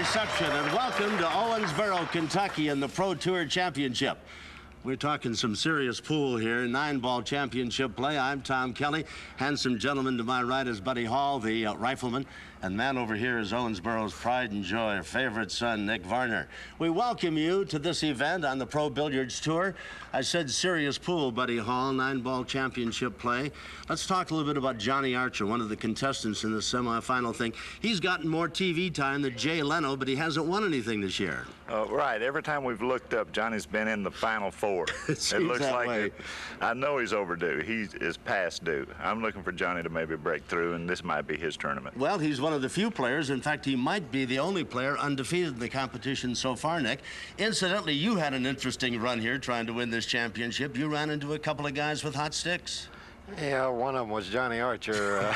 reception and welcome to Owensboro, Kentucky in the Pro Tour Championship. We're talking some serious pool here, 9-ball championship play. I'm Tom Kelly. Handsome gentleman to my right is Buddy Hall, the rifleman. And man over here is Owensboro's pride and joy, favorite son, Nick Varner. We welcome you to this event on the Pro Billiards Tour. I said serious pool, Buddy Hall, 9-ball championship play. Let's talk a little bit about Johnny Archer, one of the contestants in the semifinal thing. He's gotten more TV time than Jay Leno, but he hasn't won anything this year. Right. Every time we've looked up, Johnny's been in the Final Four. It looks like it. I know he's overdue. He is past due. I'm looking for Johnny to maybe break through, and this might be his tournament. Well, he's one of the few players. In fact, he might be the only player undefeated in the competition so far, Nick. Incidentally, you had an interesting run here trying to win this championship. You ran into a couple of guys with hot sticks. Yeah, one of them was Johnny Archer.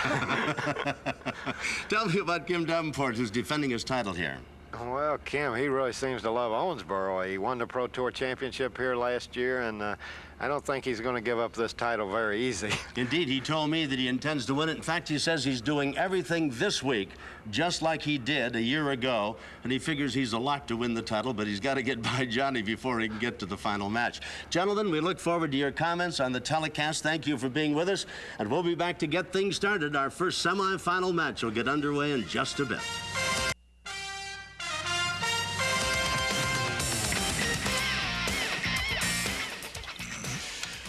Tell me about Kim Davenport, who's defending his title here. Well, Kim, he really seems to love Owensboro. He won the Pro Tour Championship here last year, and I don't think he's going to give up this title very easy. Indeed, he told me that he intends to win it. In fact, he says he's doing everything this week, just like he did a year ago, and he figures he's a lock to win the title, but he's got to get by Johnny before he can get to the final match. Gentlemen, we look forward to your comments on the telecast. Thank you for being with us, and we'll be back to get things started. Our first semifinal match will get underway in just a bit.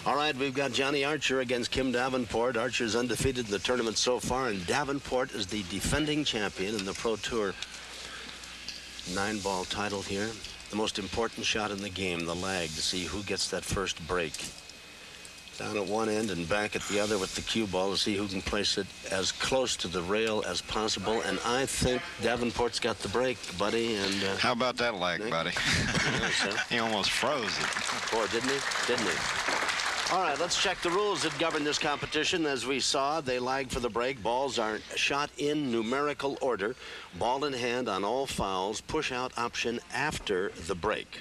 All right, we've got Johnny Archer against Kim Davenport. Archer's undefeated in the tournament so far, and Davenport is the defending champion in the Pro Tour 9-ball title here. The most important shot in the game, the lag, to see who gets that first break. Down at one end and back at the other with the cue ball to see who can place it as close to the rail as possible. And I think Davenport's got the break, Buddy. And how about that lag, Nick? Buddy? He almost froze it. Boy, didn't he? Didn't he? All right, let's check the rules that govern this competition. As we saw, they lag for the break. Balls are shot in numerical order. Ball in hand on all fouls. Push-out option after the break.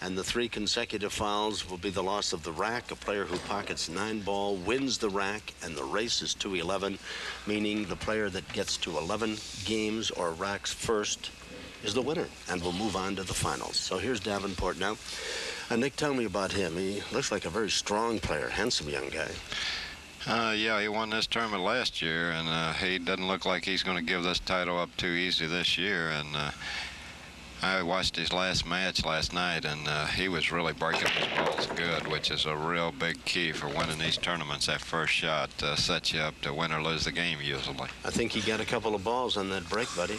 And the 3 consecutive fouls will be the loss of the rack. A player who pockets 9-ball wins the rack, and the race is to 11, meaning the player that gets to 11 games or racks first is the winner, and will move on to the finals. So here's Davenport now. Nick, tell me about him. He looks like a very strong player, handsome young guy. Yeah, he won this tournament last year, and he doesn't look like he's going to give this title up too easy this year. And I watched his last match last night, and he was really breaking his balls good, which is a real big key for winning these tournaments. That first shot sets you up to win or lose the game usually. I think he got a couple of balls on that break, Buddy.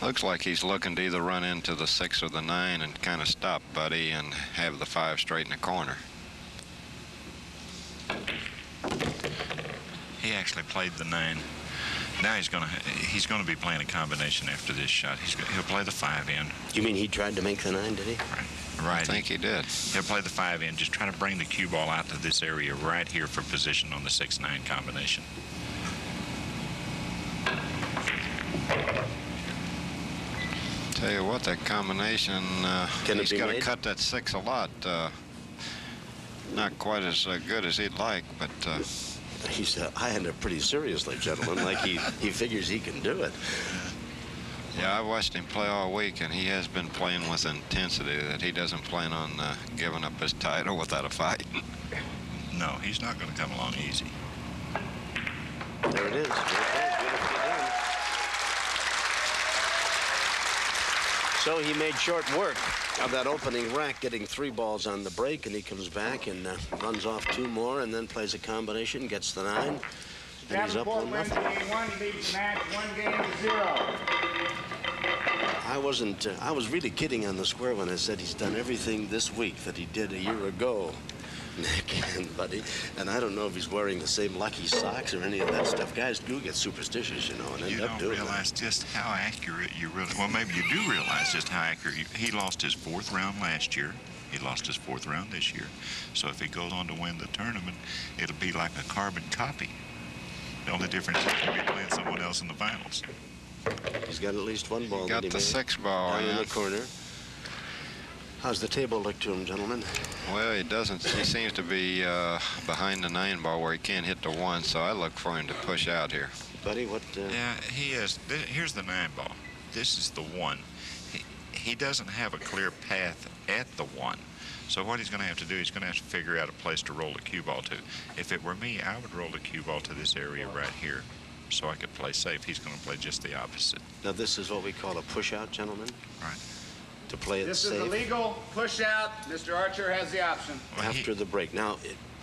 Looks like he's looking to either run into the 6 or the 9 and kind of stop Buddy and have the 5 straight in the corner. He actually played the 9. Now he's gonna be playing a combination after this shot. He'll play the 5 in. You mean he tried to make the 9, did he? Right. I think he did. He'll play the 5 in, just try to bring the cue ball out to this area right here for position on the 6-9 combination. Tell you what, that combination, he's got to cut that 6 a lot. Not quite as good as he'd like, but... He's eyeing it pretty seriously, gentlemen, like he figures he can do it. Yeah, I watched him play all week, and he has been playing with intensity that he doesn't plan on giving up his title without a fight. No, he's not going to come along easy. There it is. So he made short work of that opening rack, getting 3 balls on the break, and he comes back and runs off 2 more, and then plays a combination, gets the 9, and he's up 1-0. Leads match 1 game to 0. I was really kidding on the square when I said he's done everything this week that he did a year ago, Nick and Buddy, and I don't know if he's wearing the same lucky socks or any of that stuff. Guys do get superstitious, you know, and end up doing it. You don't realize just how accurate you really... Well, maybe you do realize just how accurate he lost his 4th round last year. He lost his 4th round this year. So if he goes on to win the tournament, it'll be like a carbon copy. The only difference is he'll be playing someone else in the finals. He's got at least 1 ball. He got the 6 ball down in the corner. How's the table look to him, gentlemen? Well, he doesn't. He seems to be behind the 9 ball where he can't hit the 1, so I look for him to push out here. Buddy, what? Yeah, he is. Here's the 9 ball. this is the one. He doesn't have a clear path at the one. So what he's going to have to do, he's going to have to figure out a place to roll the cue ball to. If it were me, I would roll the cue ball to this area right here so I could play safe. He's going to play just the opposite. Now, this is what we call a push-out, gentlemen. Right. To play it This safe. is a legal push-out. Mr. Archer has the option. Well, After the break. Now,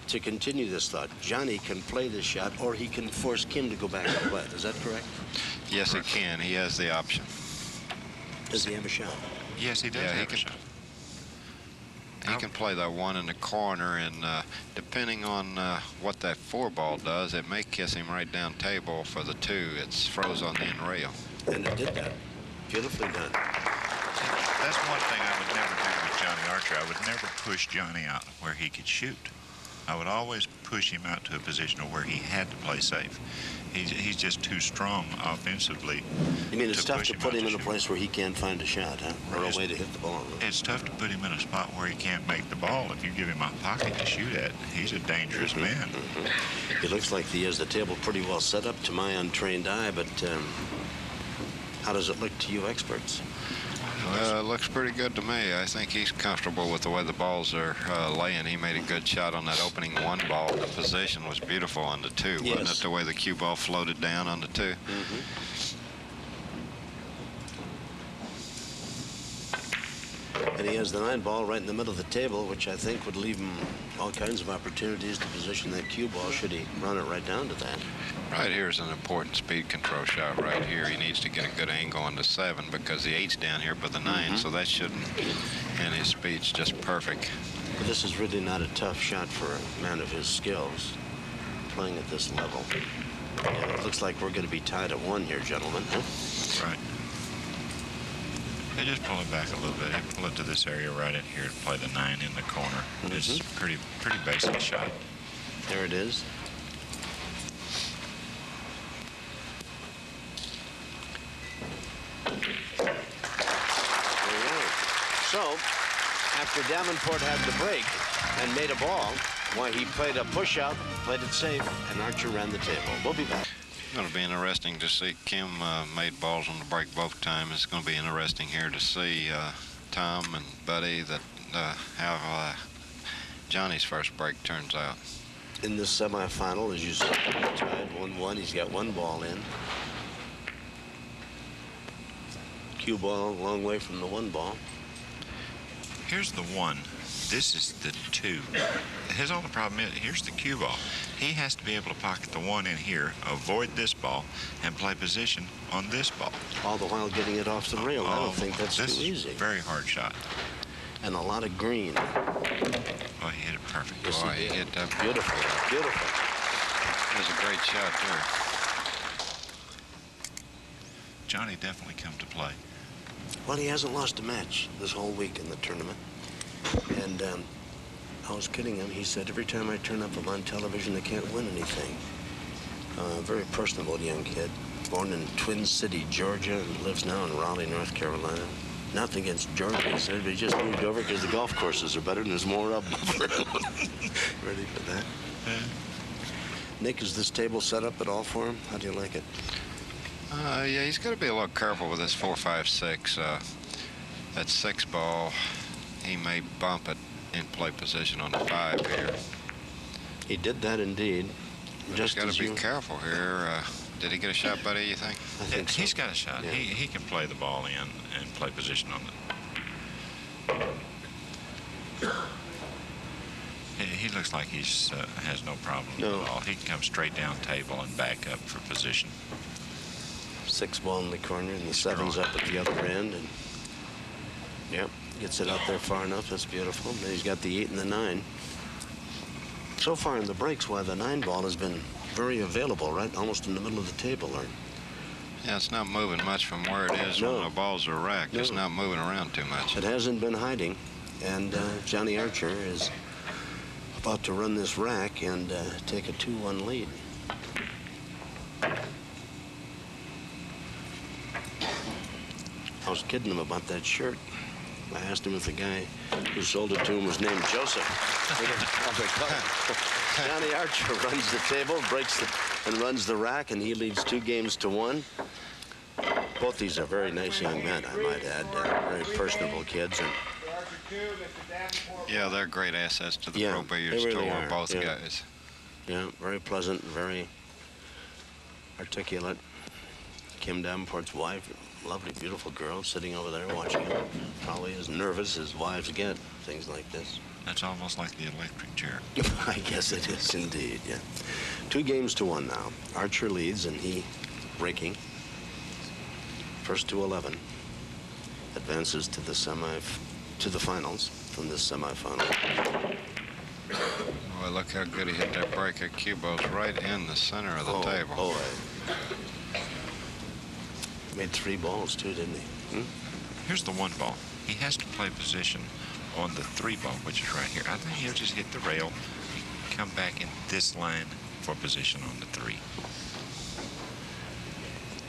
to continue this thought, Johnny can play this shot, or he can force Kim to go back and play it. Is that correct? Yes, he can. He has the option. Does he have a shot? Yes, he does Yeah, he have a can- shot. He can play that one in the corner, and depending on what that 4-ball does, it may kiss him right down table for the 2. It's froze on the end rail. And it did that. Beautifully done. That's one thing I would never do with Johnny Archer. I would never push Johnny out where he could shoot. I would always push him out to a position where he had to play safe. He's just too strong offensively. You mean it's tough push to put out him in a shoot. place where he can't find a shot, huh? Or a way to hit the ball. It's tough to put him in a spot where he can't make the ball. If you give him a pocket to shoot at, he's a dangerous man. It looks like he has the table pretty well set up to my untrained eye, but how does it look to you experts? It looks pretty good to me. I think he's comfortable with the way the balls are laying. He made a good shot on that opening 1 ball. The position was beautiful on the 2, wasn't Yes. it? The way the cue ball floated down on the 2. And he has the 9 ball right in the middle of the table, which I think would leave him all kinds of opportunities to position that cue ball should he run it right down to that. Right here is an important speed control shot right here. He needs to get a good angle on the 7 because the 8's down here but the 9, so that shouldn't, and his speed's just perfect. But this is really not a tough shot for a man of his skills, playing at this level. And it looks like we're going to be tied at 1 here, gentlemen. Huh? Right. They just pull it back a little bit. They pull it to this area right in here to play the 9 in the corner. It's pretty basic shot. There it is. There we go. So, after Davenport had the break and made a ball, why he played a push-out, played it safe, and Archer ran the table. We'll be back. It's going to be interesting to see. Kim made balls on the break both times. It's going to be interesting here to see Tom and Buddy that how Johnny's first break turns out. In this semifinal, as you said, tied 1-1. He's got 1 ball in. Cue ball a long way from the 1 ball. Here's the 1. This is the 2. His only problem is, here's the cue ball. He has to be able to pocket the 1 in here, avoid this ball, and play position on this ball. All the while getting it off the rail. I don't think that's too This is easy. a very hard shot. And a lot of green. Oh, he hit it perfect. Yes, Boy, he he did. hit that. Beautiful, beautiful. It was a great shot there. Johnny definitely come to play. Well, he hasn't lost a match this whole week in the tournament. And I was kidding him. He said, every time I turn up on television, they can't win anything. Very personable young kid. Born in Twin City, Georgia, and lives now in Raleigh, North Carolina. Nothing against Georgia, he said, but he just moved over because the golf courses are better and there's more of them for him. Ready for that? Nick, is this table set up at all for him? How do you like it? Yeah, he's got to be a little careful with this 4-5-6. That 6 ball, he may bump it in play position on the 5 here. He did that indeed. Just got to be careful here. Did he get a shot, Buddy, you think? I think so. He's got a shot. Yeah. He can play the ball in and play position on the... He looks like he has no problem No. at all. He can come straight down table and back up for position. 6 ball in the corner and the 7's up at the other end. And yep, gets it out there far enough. That's beautiful. Then he's got the 8 and the 9. So far in the breaks, why the 9 ball has been very available, right? Almost in the middle of the table, Art. Yeah, it's not moving much from where it is No. when the balls are racked. It's No. not moving around too much. It hasn't been hiding. And Johnny Archer is about to run this rack and take a 2-1 lead. I was kidding him about that shirt. I asked him if the guy who sold it to him was named Joseph. Johnny Archer runs the table, breaks and runs the rack, and he leads 2 games to 1. Both these are very nice young men, I might add. Very personable kids. And Yeah, they're great assets to the Yeah, Pro Billiards they really Tour, are, both yeah. guys. yeah, very pleasant, very articulate. Kim Davenport's wife, lovely, beautiful girl, sitting over there watching him. Probably as nervous as wives get, things like this. That's almost like the electric chair. I guess it is indeed, yeah. 2-1 now. Archer leads, and he breaking. First to 11. Advances to the finals from this semifinal. Boy, look how good he hit that break at Cubo's right in the center of the table. Boy. Made 3 balls, too, didn't he? Here's the 1 ball. He has to play position on the 3 ball, which is right here. I think he'll just hit the rail, come back in this line for position on the 3.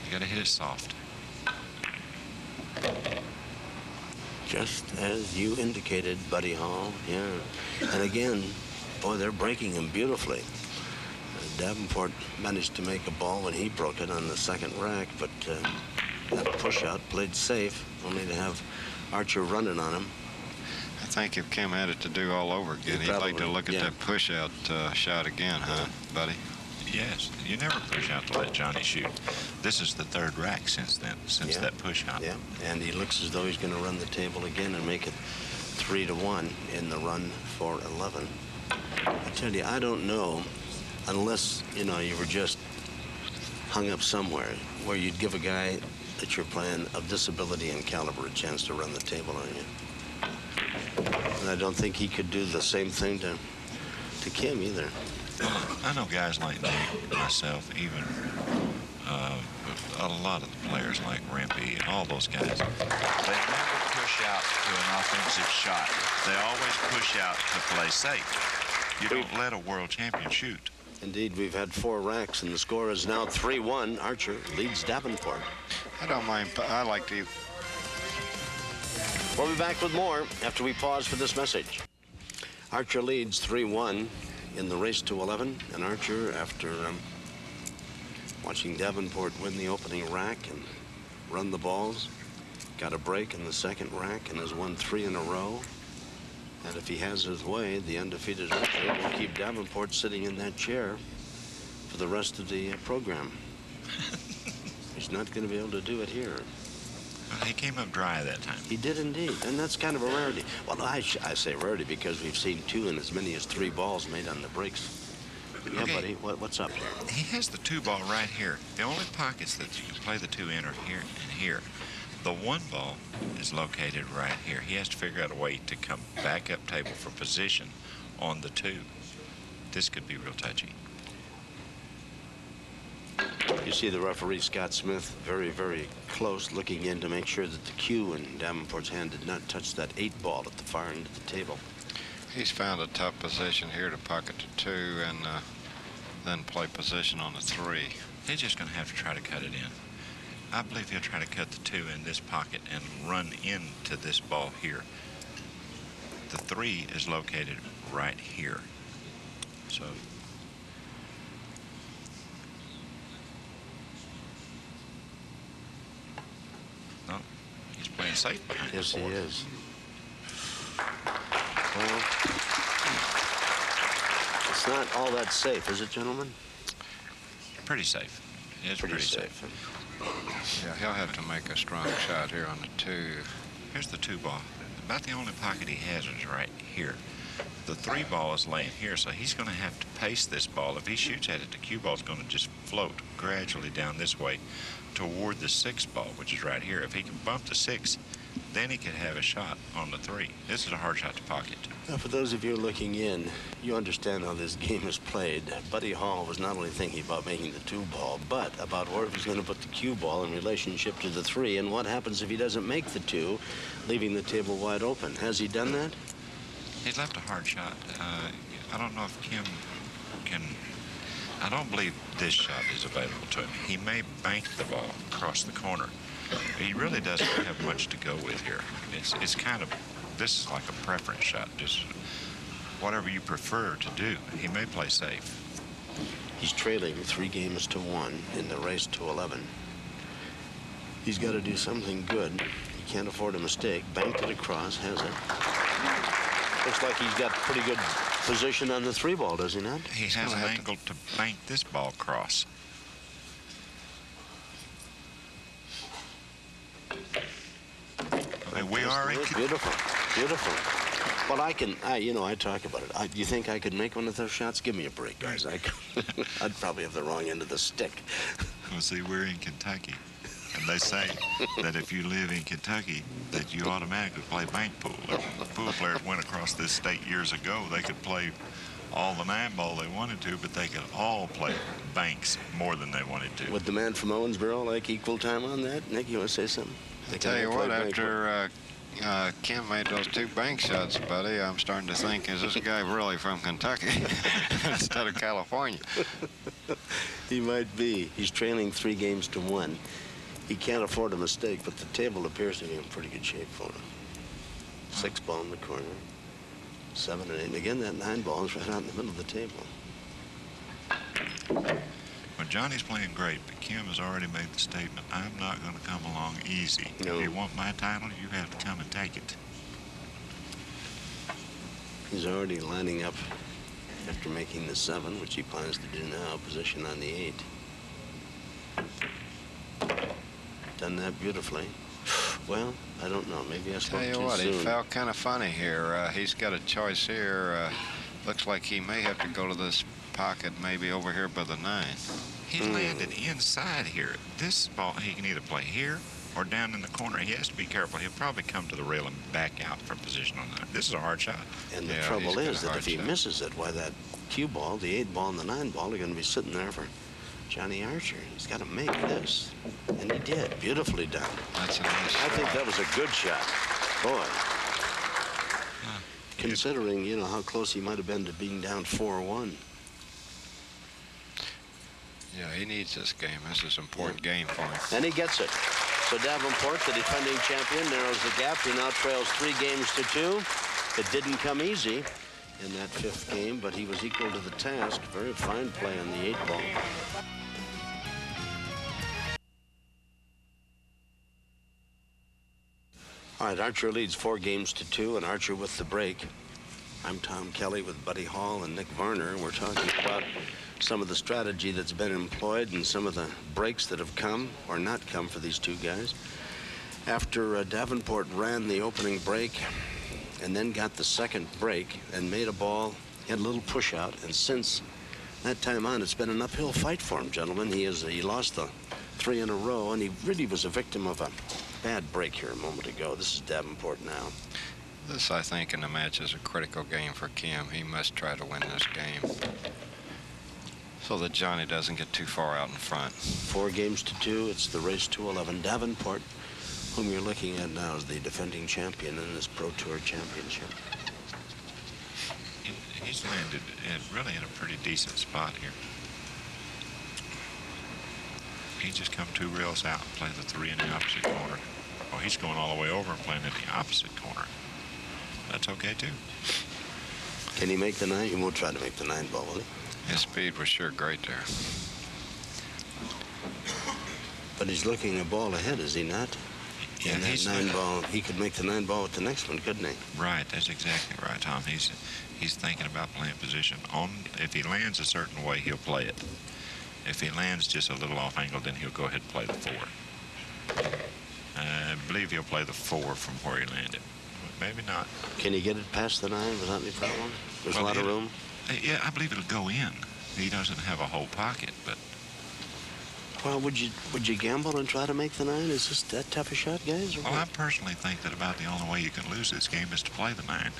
You got to hit it soft. Just as you indicated, Buddy Hall, yeah. And again, boy, they're breaking him beautifully. Davenport managed to make a ball when he broke it on the second rack, but that push-out played safe, only to have Archer running on him. I think if Kim had it to do all over again, he'd like to look at that push-out shot again, huh, buddy? Yes, you never push out to let Johnny shoot. This is the 3rd rack since then, since that push out. Yeah, and he looks as though he's going to run the table again and make it 3-1 in the run for 11. I tell you, I don't know, unless, you know, you were just hung up somewhere, where you'd give a guy that you're playing of this ability and caliber a chance to run the table on you. And I don't think he could do the same thing to Kim either. I know guys like me, myself, even a lot of the players like Rampy and all those guys, they never push out to an offensive shot. They always push out to play safe. You don't let a world champion shoot. Indeed, we've had 4 racks, and the score is now 3-1. Archer leads Davenport. I don't mind. I like to. We'll be back with more after we pause for this message. Archer leads 3-1 in the race to 11, and Archer, after watching Davenport win the opening rack and run the balls, got a break in the second rack and has won 3 in a row. And if he has his way, the undefeated Archer will keep Davenport sitting in that chair for the rest of the program. He's not going to be able to do it here. Well, he came up dry that time. He did indeed, and that's kind of a rarity. Well, I say rarity because we've seen 2 and as many as 3 balls made on the breaks. Yeah, Okay. buddy, what's up here? He has the 2 ball right here. The only pockets that you can play the 2 in are here and here. The 1 ball is located right here. He has to figure out a way to come back up table for position on the 2. This could be real touchy. You see the referee, Scott Smith, very, very close, looking in to make sure that the cue in Davenport's hand did not touch that 8 ball at the far end of the table. He's found a tough position here to pocket the 2 and then play position on the 3. He's just going to have to try to cut it in. I believe he'll try to cut the 2 in this pocket and run into this ball here. The 3 is located right here. So no, he's playing safe behind the Yes, he 4. is. Well, it's not all that safe, is it, gentlemen? Pretty safe. It's pretty safe. Yeah, he'll have to make a strong shot here on the 2. Here's the 2 ball. About the only pocket he has is right here. The 3 ball is laying here, so he's going to have to pace this ball. If he shoots at it, the cue ball is going to just float gradually down this way toward the 6 ball, which is right here. If he can bump the 6, then he could have a shot on the 3. This is a hard shot to pocket. Now, for those of you looking in, you understand how this game is played. Buddy Hall was not only thinking about making the 2 ball, but about where he's going to put the cue ball in relationship to the 3, and what happens if he doesn't make the 2, leaving the table wide open. Has he done that? He's left a hard shot. I don't know if Kim can. I don't believe this shot is available to him. He may bank the ball across the corner. He really doesn't have much to go with here. It's kind of, this is like a preference shot. Just whatever you prefer to do. He may play safe. He's trailing 3-1 in the race to 11. He's got to do something good. He can't afford a mistake. Banked it across, has it. Looks like he's got pretty good position on the 3-ball, does he not? He has an angle to bank this ball across. Okay, we are in. Beautiful, beautiful. Well, I talk about it. Do you think I could make one of those shots? Give me a break, guys. I'd probably have the wrong end of the stick. Well, see, we're in Kentucky. And they say that if you live in Kentucky, that you automatically play bank pool. Pool players went across this state years ago. They could play all the 9-ball they wanted to, but they could all play banks more than they wanted to. Would the man from Owensboro like equal time on that? Nick, you want to say something? I tell you what, after Kim made those 2 bank shots, buddy, I'm starting to think, is this guy really from Kentucky instead of California? He might be. He's trailing 3 games to 1. He can't afford a mistake, but the table appears to be in pretty good shape for him. 6-ball in the corner, 7 and 8. And again, that 9-ball is right out in the middle of the table. Well, Johnny's playing great, but Kim has already made the statement, I'm not going to come along easy. No. If you want my title, you have to come and take it. He's already lining up after making the 7, which he plans to do now, position on the 8. Done that beautifully. Well, I don't know. Maybe I spoke too soon. Tell you what, he felt kind of funny here. He's got a choice here. Looks like he may have to go to this pocket, maybe over here by the 9. He landed inside here. This ball, he can either play here or down in the corner. He has to be careful. He'll probably come to the rail and back out for position on that. This is a hard shot. And the trouble is that if he misses it, why that cue ball, the 8-ball and the 9-ball are going to be sitting there for Johnny Archer. He's got to make this. And he did. Beautifully done. That's a nice shot. I think that was a good shot. Boy. Considering, how close he might have been to being down 4-1. Yeah, he needs this game. This is an important game for him. And he gets it. So Davenport, the defending champion, narrows the gap. He now trails 3 games to 2. It didn't come easy in that 5th game, but he was equal to the task. Very fine play on the 8-ball. All right, Archer leads 4 games to 2, and Archer with the break. I'm Tom Kelly with Buddy Hall and Nick Varner, and we're talking about some of the strategy that's been employed and some of the breaks that have come or not come for these 2 guys. After Davenport ran the opening break and then got the 2nd break and made a ball, he had a little push out, and since that time on, it's been an uphill fight for him, gentlemen. He lost the 3 in a row, and he really was a victim of a bad break here a moment ago. This is Davenport now. This, I think, in the match is a critical game for Kim. He must try to win this game so that Johnny doesn't get too far out in front. 4 games to 2. It's the race to 11. Davenport, whom you're looking at now, is the defending champion in this Pro Tour Championship. He's landed really in a pretty decent spot here. He just come 2 rails out and play the 3 in the opposite corner. Oh, he's going all the way over and playing in the opposite corner. That's okay, too. Can he make the 9? He won't try to make the 9-ball, will he? His speed was sure great there. But he's looking a ball ahead, is he not? Yeah, and that 9-ball, he could make the 9-ball with the next one, couldn't he? Right, that's exactly right, Tom. He's thinking about playing position. If he lands a certain way, he'll play it. If he lands just a little off angle, then he'll go ahead and play the 4. I believe he'll play the 4 from where he landed. Maybe not. Can he get it past the 9 without any problem? There's a lot of room? Yeah, I believe it'll go in. He doesn't have a whole pocket, but... Well, would you gamble and try to make the 9? Is this that tough a shot, guys? Well, I personally think that about the only way you can lose this game is to play the 9.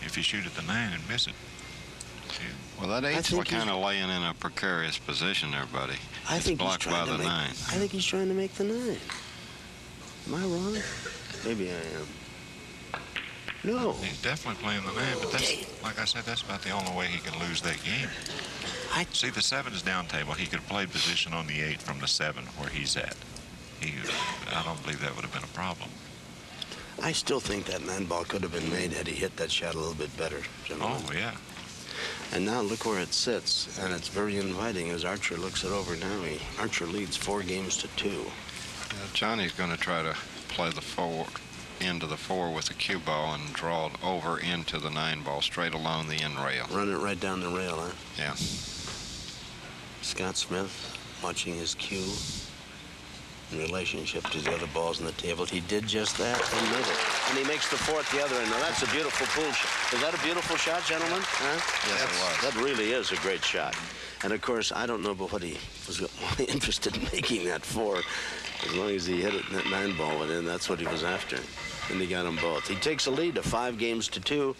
If you shoot at the 9 and miss it. Well, that 8's kind of laying in a precarious position there, buddy. I think blocked he's trying by the 9. I think he's trying to make the 9. Am I wrong? Maybe I am. No. He's definitely playing the 9, but that's, like I said, that's about the only way he can lose that game. See, the 7 is down table. He could have played position on the 8 from the 7 where he's at. I don't believe that would have been a problem. I still think that 9-ball could have been made had he hit that shot a little bit better, gentlemen. Oh, yeah. And now look where it sits, and it's very inviting as Archer looks it over now. Archer leads 4 games to 2. Johnny's going to try to play the 4 into the 4 with the cue ball and draw it over into the 9 ball straight along the end rail. Run it right down the rail, huh? Yeah. Scott Smith watching his cue in relationship to the other balls on the table. He did just that and made it. And he makes the 4th the other end. Now that's a beautiful pool shot. Is that a beautiful shot, gentlemen? Huh? Yes, it was. That really is a great shot. And of course, I don't know about what he was interested in making that 4. As long as he hit it and that 9 ball went in, that's what he was after. And he got them both. He takes a lead of 5 games to 2.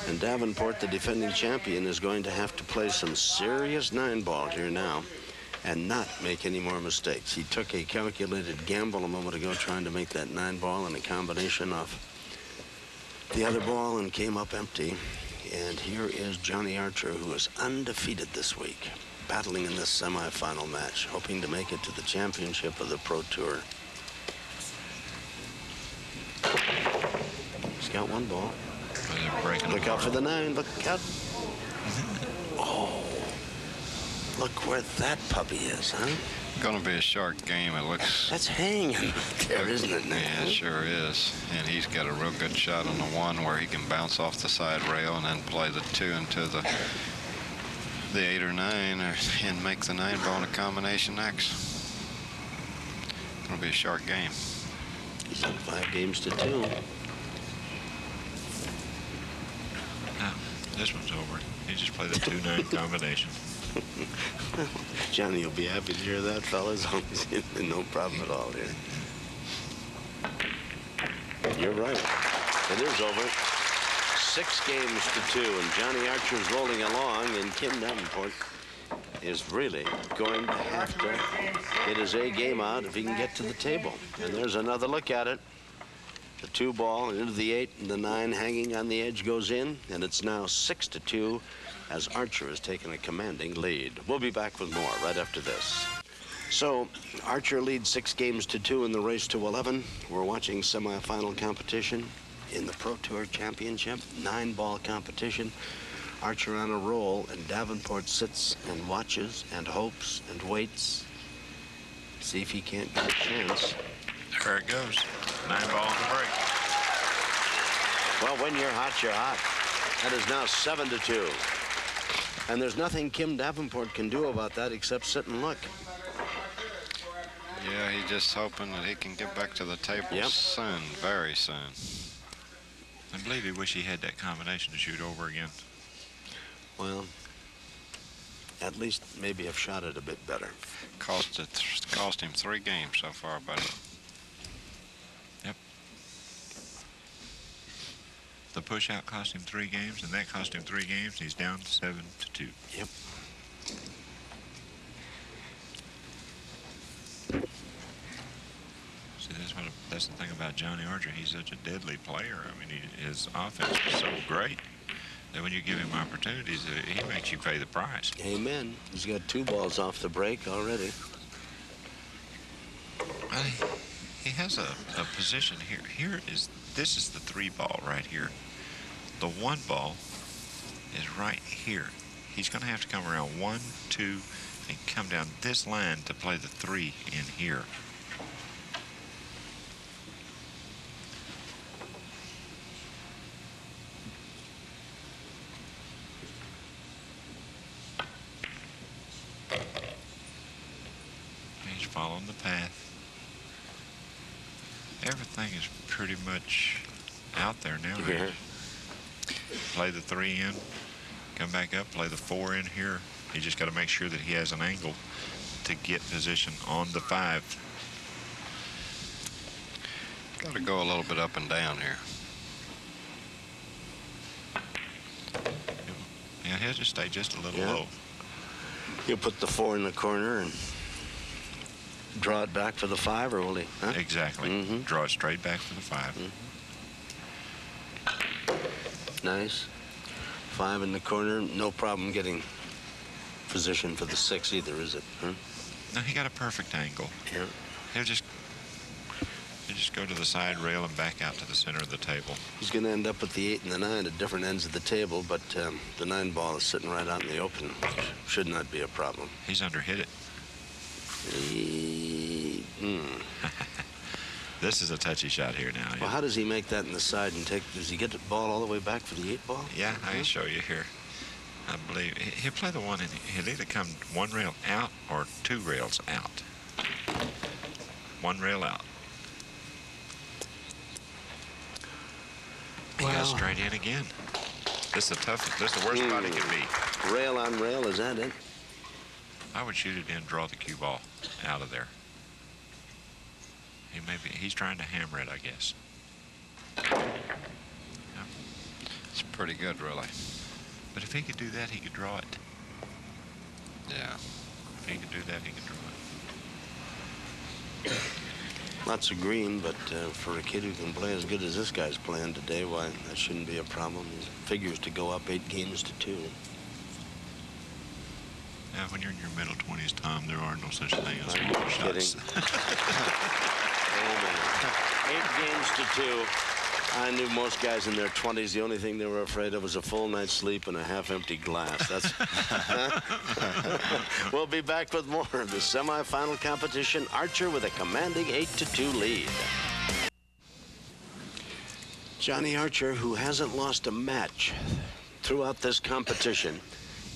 And Davenport, the defending champion, is going to have to play some serious 9 ball here now and not make any more mistakes. He took a calculated gamble a moment ago trying to make that 9 ball and a combination of the other ball and came up empty. And here is Johnny Archer, who is undefeated this week, battling in this semifinal match, hoping to make it to the championship of the Pro Tour. He's got 1 ball. Look out for the 9. Look out. Oh. Look where that puppy is, huh? Going to be a short game. It looks... That's hanging there, isn't it, Nick? Yeah, it sure is. And he's got a real good shot on the 1 where he can bounce off the side rail and then play the 2 into the 8 or 9 and make the 9 ball in a combination X. Going to be a short game. He's up 5 games to 2. No, this one's over. He just played the 2-9 combination. Johnny will be happy to hear that, fellas. No problem at all here. You're right. It is over. 6 games to 2, and Johnny Archer's rolling along, and Kim Davenport is really going to have to get his A game out if he can get to the table. And there's another look at it. The 2 ball into the 8, and the 9 hanging on the edge goes in, and it's now 6 to 2 as Archer has taken a commanding lead. We'll be back with more right after this. So Archer leads 6 games to 2 in the race to 11. We're watching semifinal competition in the Pro Tour Championship, 9-ball competition. Archer on a roll, and Davenport sits and watches and hopes and waits. See if he can't get a chance. There it goes. 9 ball on the break. Well, when you're hot, you're hot. That is now 7 to 2. And there's nothing Kim Davenport can do about that except sit and look. Yeah, he's just hoping that he can get back to the table soon, very soon. I believe he wish he had that combination to shoot over again. Well, at least maybe have shot it a bit better. Cost him 3 games so far, buddy. Yep. The push out cost him 3 games, and that cost him 3 games. He's down 7 to 2. Yep. See, that's the thing about Johnny Archer. He's such a deadly player. I mean, his offense is so great that when you give him opportunities, he makes you pay the price. Amen. He's got 2 balls off the break already. He has a position here. This is the 3 ball right here. The 1 ball is right here. He's going to have to come around 1, 2, and come down this line to play the 3 in here. He's following the path. Everything is pretty much out there now. Yeah. Play the 3 in, come back up, play the 4 in here. He just got to make sure that he has an angle to get position on the 5. Got to go a little bit up and down here. Yeah, he'll just stay just a little low. He'll put the 4 in the corner and draw it back for the 5, or will he? Huh? Exactly. Draw it straight back for the 5. Nice. 5 in the corner. No problem getting position for the 6 either, is it? Huh? No, he got a perfect angle. Yeah. He'll just go to the side rail and back out to the center of the table. He's going to end up with the 8 and the 9 at different ends of the table, but the 9 ball is sitting right out in the open. Should not be a problem. He's underhit it. This is a touchy shot here now. Well, how does he make that in the side and take? Does he get the ball all the way back for the 8 ball? Yeah, I can show you here. I believe he'll play the one, and he'll either come 1 rail out or 2 rails out. 1 rail out. He got straight in again. This is the worst spot he can be. Rail on rail, is that it? I would shoot it in, draw the cue ball out of there. He's trying to hammer it, I guess. Yeah. It's pretty good, really. But if he could do that, he could draw it. Yeah. If he could do that, he could draw it. Lots of green, but for a kid who can play as good as this guy's playing today, why, that shouldn't be a problem. He figures to go up 8 games to 2. Now, when you're in your middle 20s, Tom, there are no such thing as Are you long shots. kidding? Oh, man. 8 games to 2. I knew most guys in their 20s, the only thing they were afraid of was a full night's sleep and a half-empty glass. That's. We'll be back with more of the semifinal competition. Archer with a commanding 8-2 lead. Johnny Archer, who hasn't lost a match throughout this competition,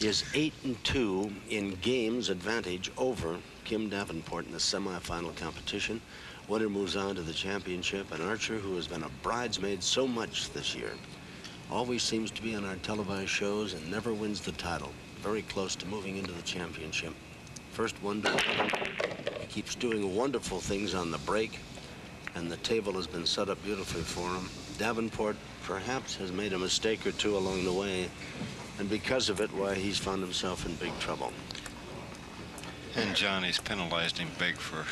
is 8-2 in games advantage over Kim Davenport in the semifinal competition. Winner moves on to the championship, and Archer, who has been a bridesmaid so much this year, always seems to be on our televised shows and never wins the title. Very close to moving into the championship. First one to 11. He keeps doing wonderful things on the break, and the table has been set up beautifully for him. Davenport perhaps has made a mistake or two along the way, and because of it, why, he's found himself in big trouble. And Johnny's penalized him big for...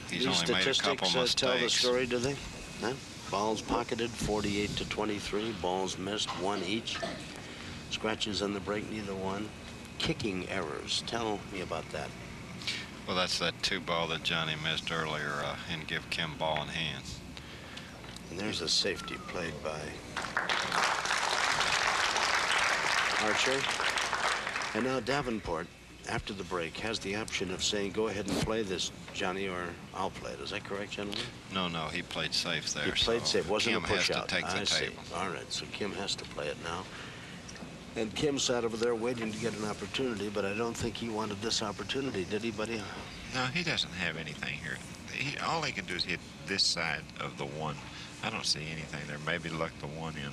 He's These only made a couple statistics tell the mistakes. story, do they? Huh? Balls pocketed, 48-23. Balls missed, 1 each. Scratches on the break, neither one. Kicking errors. Tell me about that. Well, that's that 2 ball that Johnny missed earlier and give Kim ball in hand. And there's a safety played by Archer. And now Davenport, after the break, has the option of saying, go ahead and play this, Johnny, or I'll play it. Is that correct, gentlemen? No, he played safe there. He played safe. Wasn't Kim a push has out. to take the I see. table. All right, so Kim has to play it now. And Kim sat over there waiting to get an opportunity, but I don't think he wanted this opportunity, did he, buddy? No, he doesn't have anything here. All he can do is hit this side of the 1. I don't see anything there. Maybe luck the 1 in.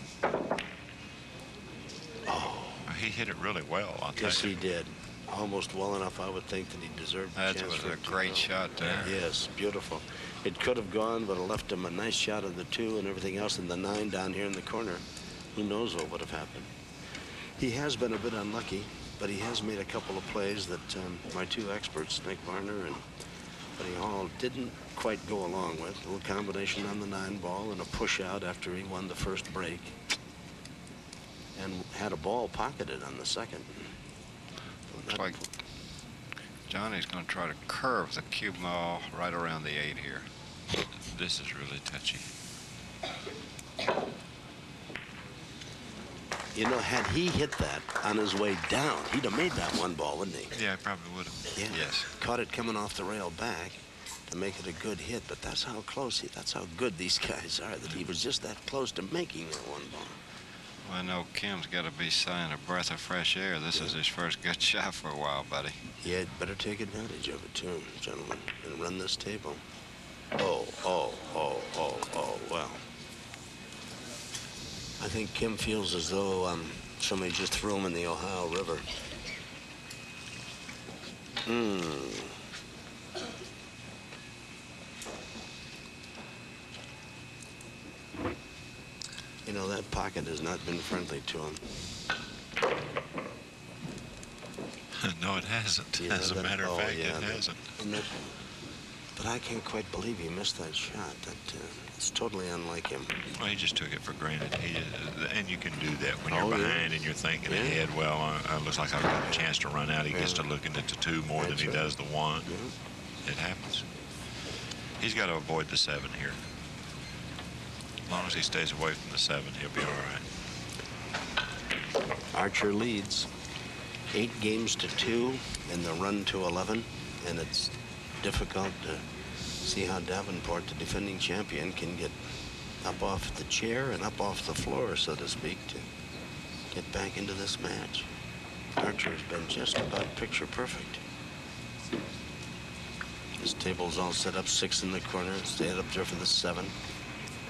Oh. He hit it really well, I'll tell Yes, you. he did. Almost well enough, I would think, that he deserved the That chance was for a it to great go. shot there. Yes, beautiful. It could have gone, but it left him a nice shot of the 2 and everything else, and the 9 down here in the corner. Who knows what would have happened. He has been a bit unlucky, but he has made a couple of plays that my 2 experts, Nick Varner and Buddy Hall, didn't quite go along with. A little combination on the 9 ball and a push out after he won the first break, and had a ball pocketed on the second. Looks like Johnny's going to try to curve the cue ball right around the 8 here. This is really touchy. You know, had he hit that on his way down, he'd have made that 1 ball, wouldn't he? Yeah, I probably would have. Yeah. Yes. Caught it coming off the rail back to make it a good hit, but that's how close, that's how good these guys are, that he was just that close to making that 1 ball. Well, I know Kim's got to be sighing a breath of fresh air. This is his first good shot for a while, buddy. He had better take advantage of it, too, gentlemen, and run this table. Oh, well. I think Kim feels as though somebody just threw him in the Ohio River. You know, that pocket has not been friendly to him. No, it hasn't. Yeah, As a matter of fact, it hasn't. But I can't quite believe he missed that shot. It's totally unlike him. Well, he just took it for granted. And you can do that when you're Oh, yeah. behind and you're thinking ahead. Well, it looks like I've got a chance to run out. He gets to looking at the 2 more That's than he right. does the 1. Yeah. It happens. He's got to avoid the 7 here. As long as he stays away from the 7, he'll be all right. Archer leads 8 games to 2 in the run to 11, and it's difficult to See how Davenport, the defending champion, can get up off the chair and up off the floor, so to speak, to get back into this match. Archer has been just about picture perfect. His table's all set up, 6 in the corner. Stay up there for the 7,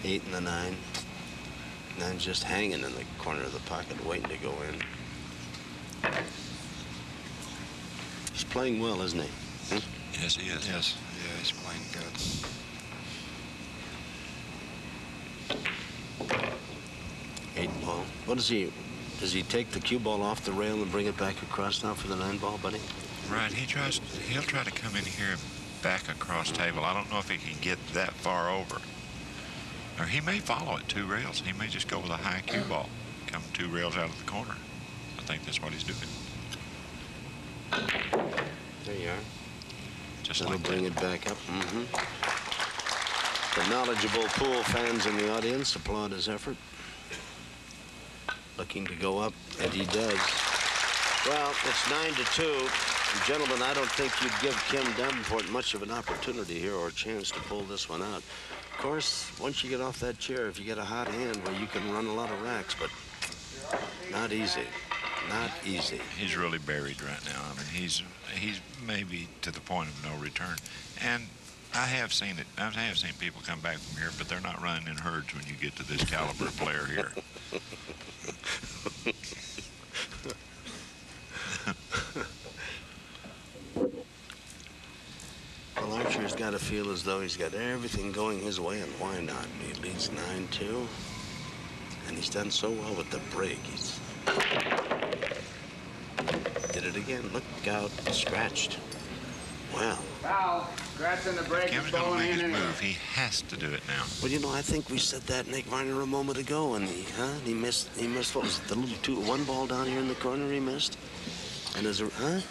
8 and the 9. 9's just hanging in the corner of the pocket, waiting to go in. He's playing well, isn't he? Hmm? Yes, he is. Yes, yeah, he's playing good. 8 ball. What does he take the cue ball off the rail and bring it back across now for the 9 ball, buddy? Right, he'll try to come in here and back across table. I don't know if he can get that far over. Or he may follow it 2 rails. He may just go with a high cue ball, come 2 rails out of the corner. I think that's what he's doing. There you are. Just That'll like bring that. it back up. Mm-hmm. The knowledgeable pool fans in the audience applaud his effort. Looking to go up, and he does. Well, it's 9-2. Gentlemen, I don't think you'd give Kim Davenport much of an opportunity here or a chance to pull this one out. Of course, once you get off that chair, if you get a hot hand, well, you can run a lot of racks, but not easy. Not easy. He's really buried right now. I mean, he's maybe to the point of no return. And I have seen it. I have seen people come back from here, but they're not running in herds when you get to this caliber player here. Well, Archer's got to feel as though he's got everything going his way, and why not? He leads 9-2, and he's done so well with the break. He's did it again. Look out, scratched. Well. Foul. Scratch in the break. Kim's going to make his move. He has to do it now. Well, you know, I think we said that, Nick Varner, a moment ago, and he missed. He missed. What was it? The little 1 ball down here in the corner. He missed. And is there?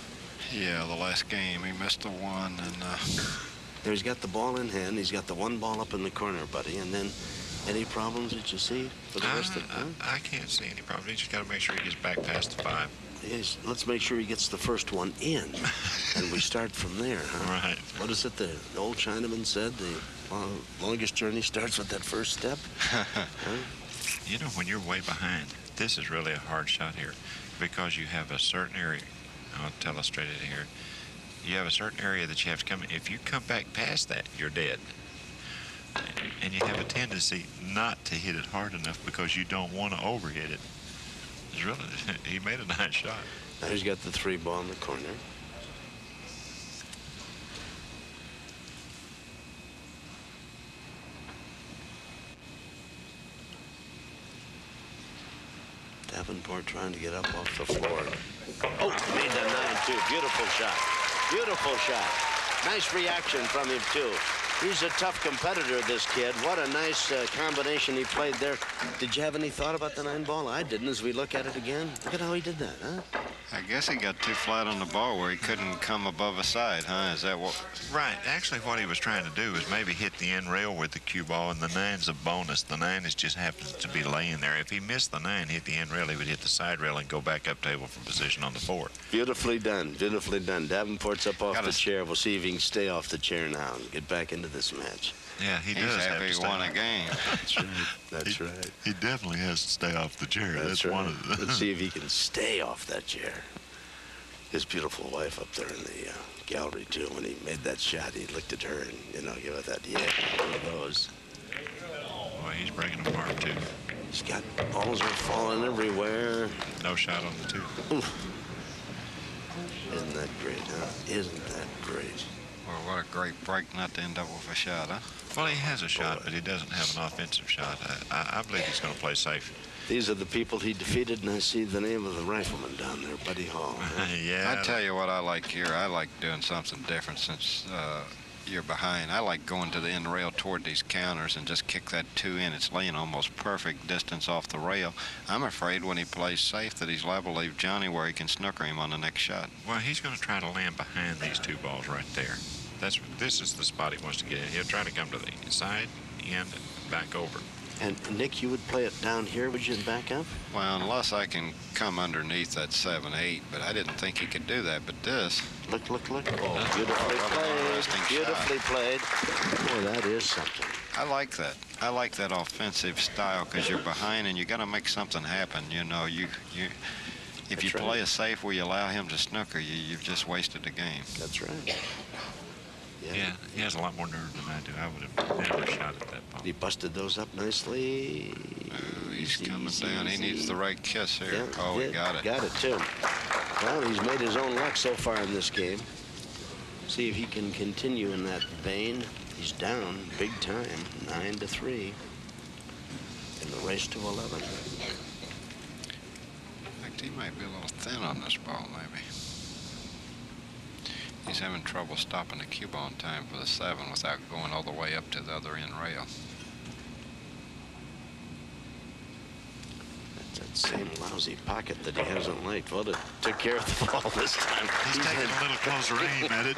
Yeah, the last game he missed the 1, and There, he's got the ball in hand. He's got the 1 ball up in the corner, buddy. And then, any problems that you see for the rest of it? I can't see any problem. He's just got to make sure he gets back past the 5. Yes, let's make sure he gets the first one in, and we start from there, huh? Right. What is it the old Chinaman said? The longest journey starts with that first step? Huh? You know, when you're way behind, this is really a hard shot here because you have a certain area. I'll illustrate it here. You have a certain area that you have to come in. If you come back past that, you're dead. And you have a tendency not to hit it hard enough because you don't want to overhit it. It's really, he made a nice shot. Now he's got the 3 ball in the corner. Davenport trying to get up off the floor. Oh, made that 9-2. Beautiful shot. Beautiful shot. Nice reaction from him, too. He's a tough competitor, this kid. What a nice combination he played there. Did you have any thought about the 9 ball? I didn't as we look at it again. Look at how he did that, huh? I guess he got too flat on the ball where he couldn't come above a side, huh? Is that what? Right. Actually, what he was trying to do was maybe hit the end rail with the cue ball, and the 9's a bonus. The 9 is just happens to be laying there. If he missed the 9, hit the end rail, he would hit the side rail and go back up table for position on the 4. Beautifully done. Beautifully done. Davenport's up off the chair. We'll see if he can stay off the chair now and get back into this match. Yeah, he He's does have happy to he stay won a off. game. That's right. That's right. He definitely has to stay off the chair. That's right. one of the. Let's see if he can stay off that chair. His beautiful wife up there in the gallery, too. When he made that shot, he looked at her and, you know, gave her that, yeah, one of those. Boy, he's breaking apart, too. He's got balls are falling everywhere. No shot on the 2. Oof. Isn't that great, huh? Isn't that great? Well, what a great break not to end up with a shot, huh? Well, he has a shot, but he doesn't have an offensive shot. I believe he's going to play safe. These are the people he defeated, and I see the name of the rifleman down there, Buddy Hall. Huh? Yeah. I tell you what I like here. I like doing something different since you're behind. I like going to the end rail toward these counters and just kick that 2 in. It's laying almost perfect distance off the rail. I'm afraid when he plays safe that he's liable to leave Johnny where he can snooker him on the next shot. Well, he's going to try to land behind these 2 balls right there. This is the spot he wants to get in. He'll try to come to the side, end, and back over. And Nick, you would play it down here, would you, and back up? Well, unless I can come underneath that 7-8, but I didn't think he could do that. But this, Look. Oh, beautifully played. Beautifully played. Boy, that is something. I like that. I like that offensive style because you're behind and you got to make something happen. You know, if you play it safe where you allow him to snooker, you've just wasted the game. That's right. Yeah, he has a lot more nerve than I do. I would have never shot at that ball. He busted those up nicely. He's coming down. He needs the right kiss here. Yeah, Oh, he got it. Got it, too. Well, he's made his own luck so far in this game. See if he can continue in that vein. He's down big time, 9-3 in the race to 11. In fact, he might be a little thin on this ball, maybe. He's having trouble stopping the cue ball in time for the 7 without going all the way up to the other end rail. That's that same lousy pocket that he hasn't liked. Well, it took care of the ball this time. He's taking a little closer aim at it.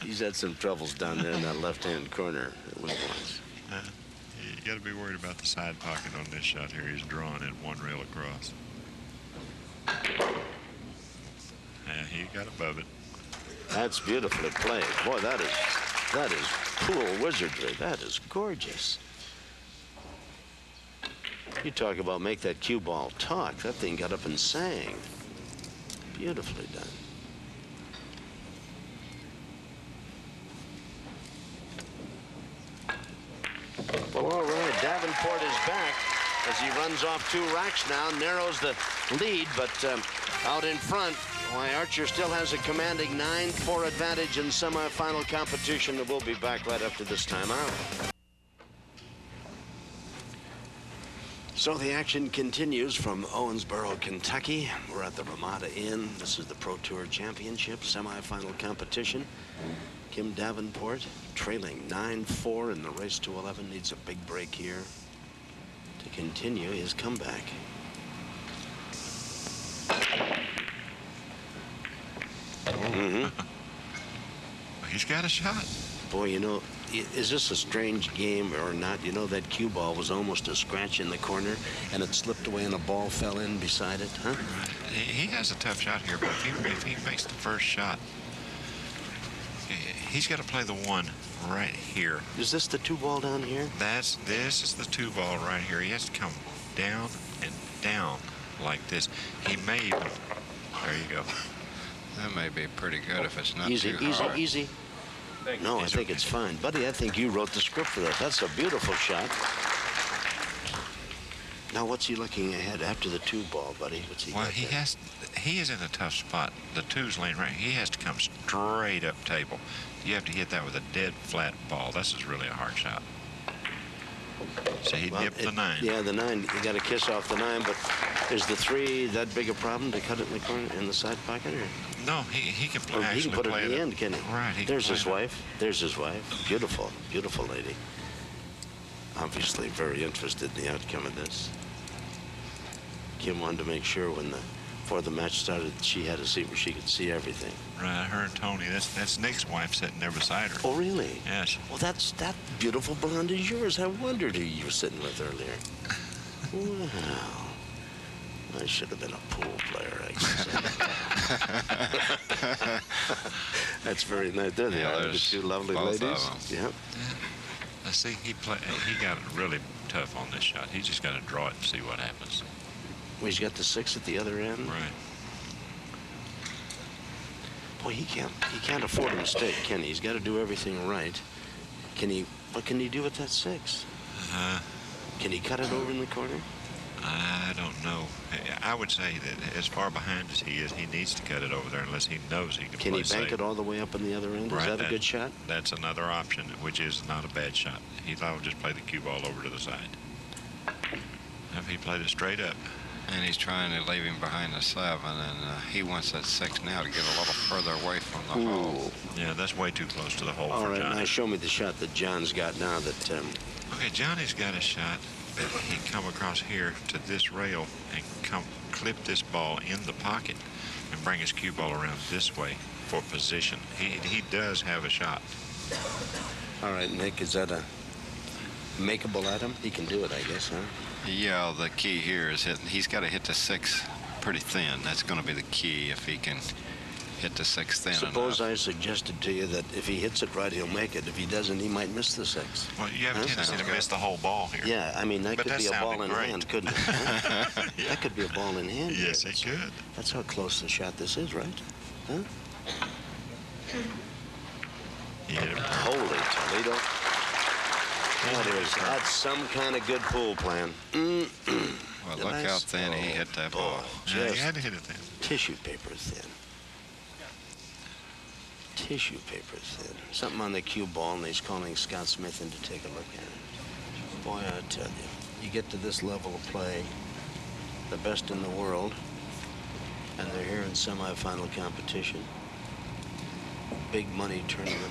he's had some troubles down there in that left-hand corner at once. You got to be worried about the side pocket on this shot here. He's drawn it one rail across. Yeah, he got above it. That's beautifully played. Boy, that is pool wizardry. That is gorgeous. You talk about make that cue ball talk. That thing got up and sang. Beautifully done. Well, all right. Davenport is back as he runs off 2 racks now, narrows the lead, but out in front, why, Archer still has a commanding 9-4 advantage in semifinal competition, and we'll be back right after this timeout. So the action continues from Owensboro, Kentucky. We're at the Ramada Inn. This is the Pro Tour Championship semifinal competition. Kim Davenport trailing 9-4 in the race to 11. Needs a big break here to continue his comeback. He's got a shot. Boy, you know, is this a strange game or not? You know, that cue ball was almost a scratch in the corner, and it slipped away and a ball fell in beside it, huh? Right. He has a tough shot here, but if he makes the first shot, he's got to play the 1 right here. Is this the 2 ball down here? This is the 2 ball right here. He has to come down and down like this. He may even, there you go. That may be pretty good if it's not Easy, too hard. easy. No, I think it's fine. Buddy, I think you wrote the script for that. That's a beautiful shot. Now, what's he looking ahead after the 2 ball, buddy? What's he Well, got there? he is in a tough spot. The 2's laying right. He has to come straight up table. You have to hit that with a dead flat ball. This is really a hard shot. So he dipped the 9. Yeah, the 9. You got to kiss off the 9, but is the 3 that big a problem to cut it in the corner, in the side pocket? Or? No, he can play. He can put it in the end, can he? Right. There's his wife. There's his wife. Beautiful, beautiful lady. Obviously very interested in the outcome of this. Kim wanted to make sure before the match started, she had a seat where she could see everything. Right, her and Tony. That's Nick's wife sitting there beside her. Oh, really? Yes. Well, that beautiful blonde is yours. I wondered who you were sitting with earlier. Wow. I should have been a pool player, I guess. That's very nice. There they are, the 2 lovely ladies. Yeah. See, he got it really tough on this shot. He just got to draw it and see what happens. Well, he's got the 6 at the other end. Right. Boy, he can't afford a mistake, can he? He's got to do everything right. What can he do with that 6? Can he cut it over in the corner? I don't know. I would say that as far behind as he is, he needs to cut it over there unless he knows he can play Can he bank safe. it all the way up on the other end? Is that a good shot? That's another option, which is not a bad shot. He thought he'd just play the cue ball over to the side. If he played it straight up. And he's trying to leave him behind the 7, and he wants that 6 now to get a little further away from the hole. Yeah, that's way too close to the hole All for right, Johnny. now show me the shot that John's got now that... Okay, Johnny's got a shot that he come across here to this rail and come clip this ball in the pocket and bring his cue ball around this way for position. He does have a shot. All right, Nick, is that a... makeable at him? He can do it, I guess, huh? Yeah, the key here is he's got to hit the 6 pretty thin. That's going to be the key if he can hit the 6 thin Suppose enough. I suggested to you that if he hits it right, he'll make it. If he doesn't, he might miss the 6. Well, you have a tendency Sounds to good. miss the whole ball here. Yeah, I mean, that But could that be a ball sounded in great. hand, couldn't it? Huh? That could be a ball in hand. Yes, here. it could. That's how close the shot this is, right? Huh? He hit it. Holy Toledo. That's some kind of good pool plan. Well, look how thin he hit that ball. Yeah, Just you had to hit it then. tissue paper thin. Tissue paper thin. Something on the cue ball, and he's calling Scott Smith in to take a look at it. Boy, I tell you, you get to this level of play, the best in the world, and they're here in semifinal competition. Big money tournament.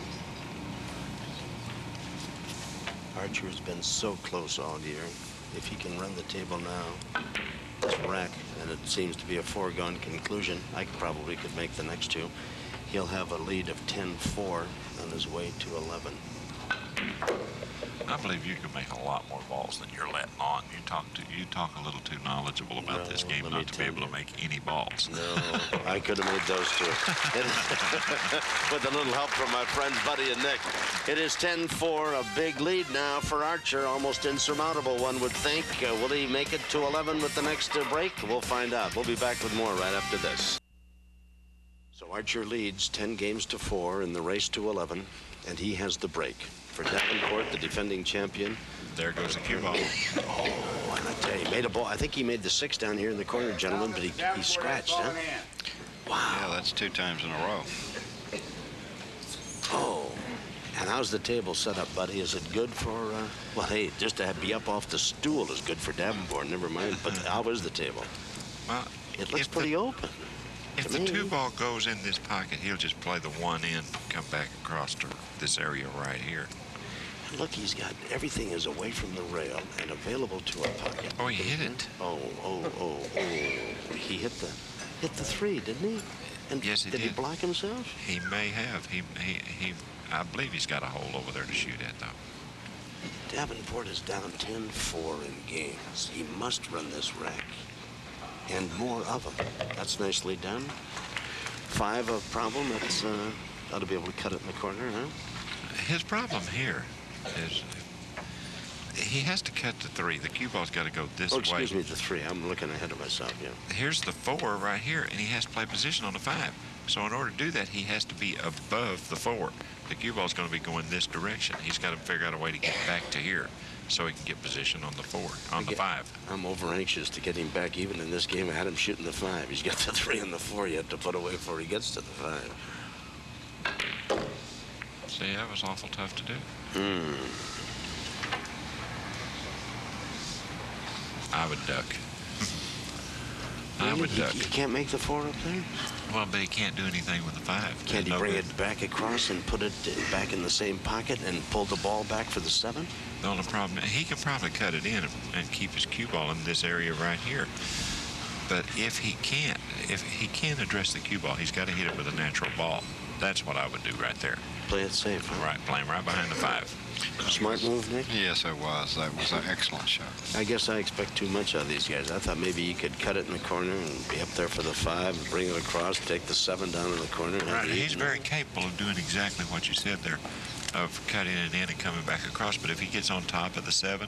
Archer's been so close all year. If he can run the table now, this rack, and it seems to be a foregone conclusion, I probably could make the next 2. He'll have a lead of 10-4 on his way to 11. I believe you could make a lot more balls than you're letting on. You talk a little too knowledgeable about this No, game let me not to be tell able to you. make any balls. No, I could have made those 2. With a little help from my friends Buddy and Nick. It is 10-4, a big lead now for Archer, almost insurmountable, one would think. Will he make it to 11 with the next break? We'll find out. We'll be back with more right after this. So Archer leads 10 games to 4 in the race to 11, and he has the break. For Davenport, the defending champion. There goes the cue ball. Oh, and I tell you, he made a ball. I think he made the 6 down here in the corner, gentlemen, but he scratched, huh? Wow. Yeah, that's 2 times in a row. Oh, and how's the table set up, buddy? Is it good for, well, hey, just to be up off the stool is good for Davenport, never mind. But how is the table? Well, It looks if pretty the, open. If to the me. 2 ball goes in this pocket, he'll just play the 1 in, come back across to this area right here. Look, he's got, everything is away from the rail and available to a pocket. Oh, he hit it. Oh. He hit the 3, didn't he? And Yes, he did he did. block himself? He may have. I believe he's got a hole over there to shoot at, though. Davenport is down 10-4 in games. He must run this rack. And more of them. That's nicely done. 5 a problem. That's ought to be able to cut it in the corner, huh? His problem here is he has to cut the 3. The cue ball's got to go this Oh, way. excuse me, the 3. I'm looking ahead of myself, yeah. Here's the 4 right here, and he has to play position on the 5. So in order to do that, he has to be above the 4. The cue ball's going to be going this direction. He's got to figure out a way to get back to here so he can get position on the 4, on the 5. I'm over anxious to get him back even in this game. I had him shooting the 5. He's got the 3 and the 4 yet to put away before he gets to the 5. See, that was awful tough to do. I would duck. I would duck. He can't make the 4 up there? Well, but he can't do anything with the 5. Can't he No bring good. it back across and put it back in the same pocket and pull the ball back for the 7? The only problem, he can probably cut it in and keep his cue ball in this area right here. But if he can't address the cue ball, he's got to hit it with a natural ball. That's what I would do right there. Play it safe, huh? Right, play him right behind the 5. Smart move, Nick? Yes, it was. That was an excellent shot. I guess I expect too much out of these guys. I thought maybe you could cut it in the corner and be up there for the 5 and bring it across, take the 7 down in the corner. And have Right, the 8 he's in very there. capable of doing exactly what you said there, of cutting it in and coming back across. But if he gets on top of the 7,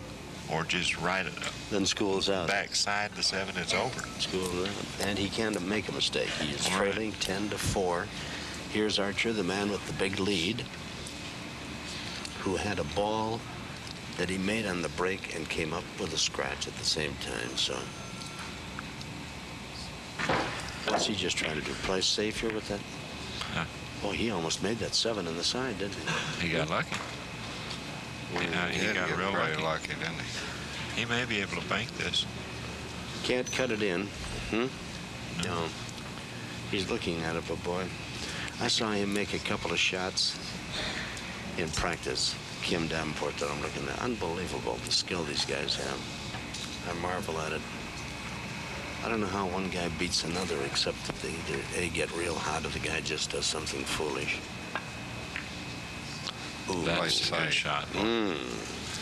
or just right Then school's out. backside the 7, it's over. School's out. And he can't make a mistake. He is Right. trailing 10-4. Here's Archer, the man with the big lead, who had a ball that he made on the break and came up with a scratch at the same time. So what's he just trying to do? Play safe here with that? Huh. Oh, he almost made that 7 in the side, didn't he? He got lucky. He did got get real pretty lucky. didn't he? He may be able to bank this. Can't cut it in. No. He's looking at it, but boy, I saw him make a couple of shots in practice. Kim Davenport that I'm looking at. Unbelievable, the skill these guys have. I marvel at it. I don't know how one guy beats another except that they either A, get real hot, or the guy just does something foolish. Ooh, That's a Nice good shot.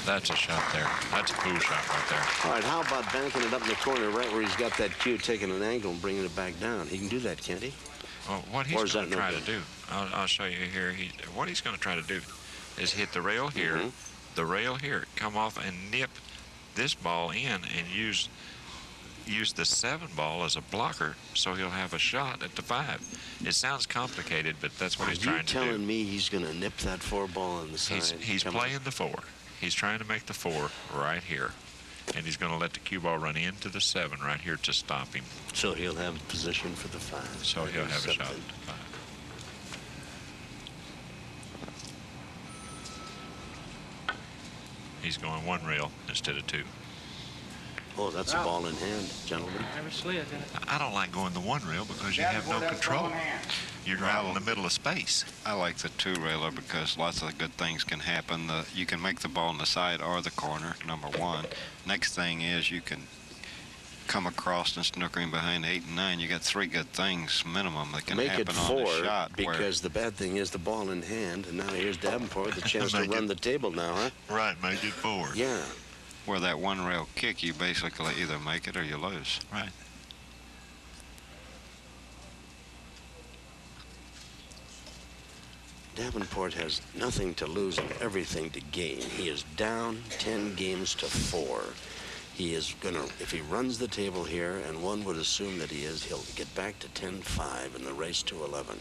That's a shot there. That's a cool shot right there. All right, how about banking it up in the corner right where he's got that cue, taking an angle and bringing it back down? He can do that, can't he? Well, what he's going to try to do, I'll show you here. What he's going to try to do is hit the rail here, the rail here, come off and nip this ball in and use the 7 ball as a blocker, so he'll have a shot at the 5. It sounds complicated, but that's what he's trying to do. Are you telling me he's going to nip that 4 ball on the side? He's playing the 4. He's trying to make the 4 right here, and he's going to let the cue ball run into the 7 right here to stop him. So he'll have a position for the 5. So he'll have a shot at the 5. He's going 1 rail instead of 2. Oh, that's a ball in hand, gentlemen. Never slid. I don't like going the 1 rail because you have no control. You're right in the middle of space. I like the 2-railer because lots of good things can happen. You can make the ball in the side or the corner, number 1. Next thing is you can come across and snookering behind 8 and 9. You got 3 good things minimum that can happen on the shot. Because the bad thing is the ball in hand, and now here's Davenport, the chance to run the table now, huh? Right, make it 4. Yeah. Where that 1-rail kick, you basically either make it or you lose. Right. Davenport has nothing to lose and everything to gain. He is down 10 games to 4. He is going to, if he runs the table here, and one would assume that he is, he'll get back to 10-5 in the race to 11.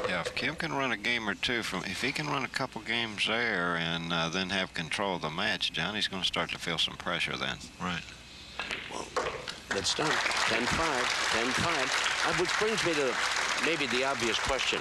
Yeah, if Kim can run a game or two, if he can run a couple games there and then have control of the match, Johnny's going to start to feel some pressure then. Right. Well, let's start. 10-5, 10-5. Which brings me to maybe the obvious question.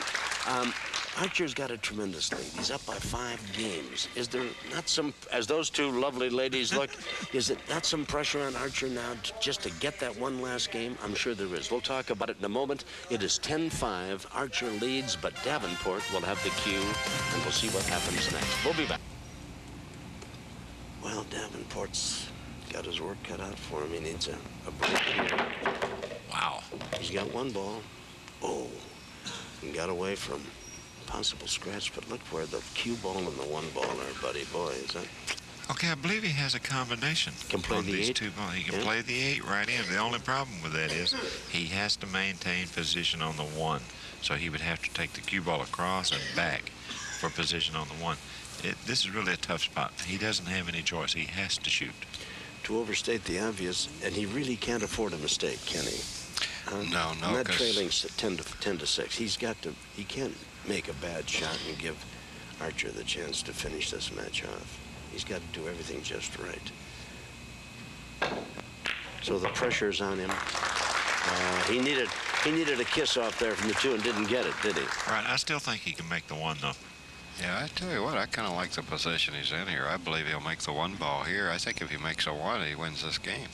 Archer's got a tremendous lead. He's up by 5 games. Is there not some, as those 2 lovely ladies look, is it not some pressure on Archer now just to get that one last game? I'm sure there is. We'll talk about it in a moment. It is 10-5. Archer leads, but Davenport will have the cue, and we'll see what happens next. We'll be back. Well, Davenport's got his work cut out for him. He needs a break here. Wow. He's got 1 ball. Oh, and got away from possible scratch, but look where the cue ball and the 1 ball are, buddy boy. Is that? Okay, I believe he has a combination. Can play on the these 8? 2 balls. He can play the 8 right in. The only problem with that is he has to maintain position on the 1. So he would have to take the cue ball across and back for position on the 1. This is really a tough spot. He doesn't have any choice. He has to shoot. To overstate the obvious, and he really can't afford a mistake, can he? No. Not trailing 10 to 6. He's got to. He can't make a bad shot and give Archer the chance to finish this match off. He's got to do everything just right. So the pressure's on him. He needed a kiss off there from the 2 and didn't get it, did he? Right. I still think he can make the 1 though. Yeah, I tell you what, I kind of like the position he's in here. I believe he'll make the 1 ball here. I think if he makes a 1, he wins this game.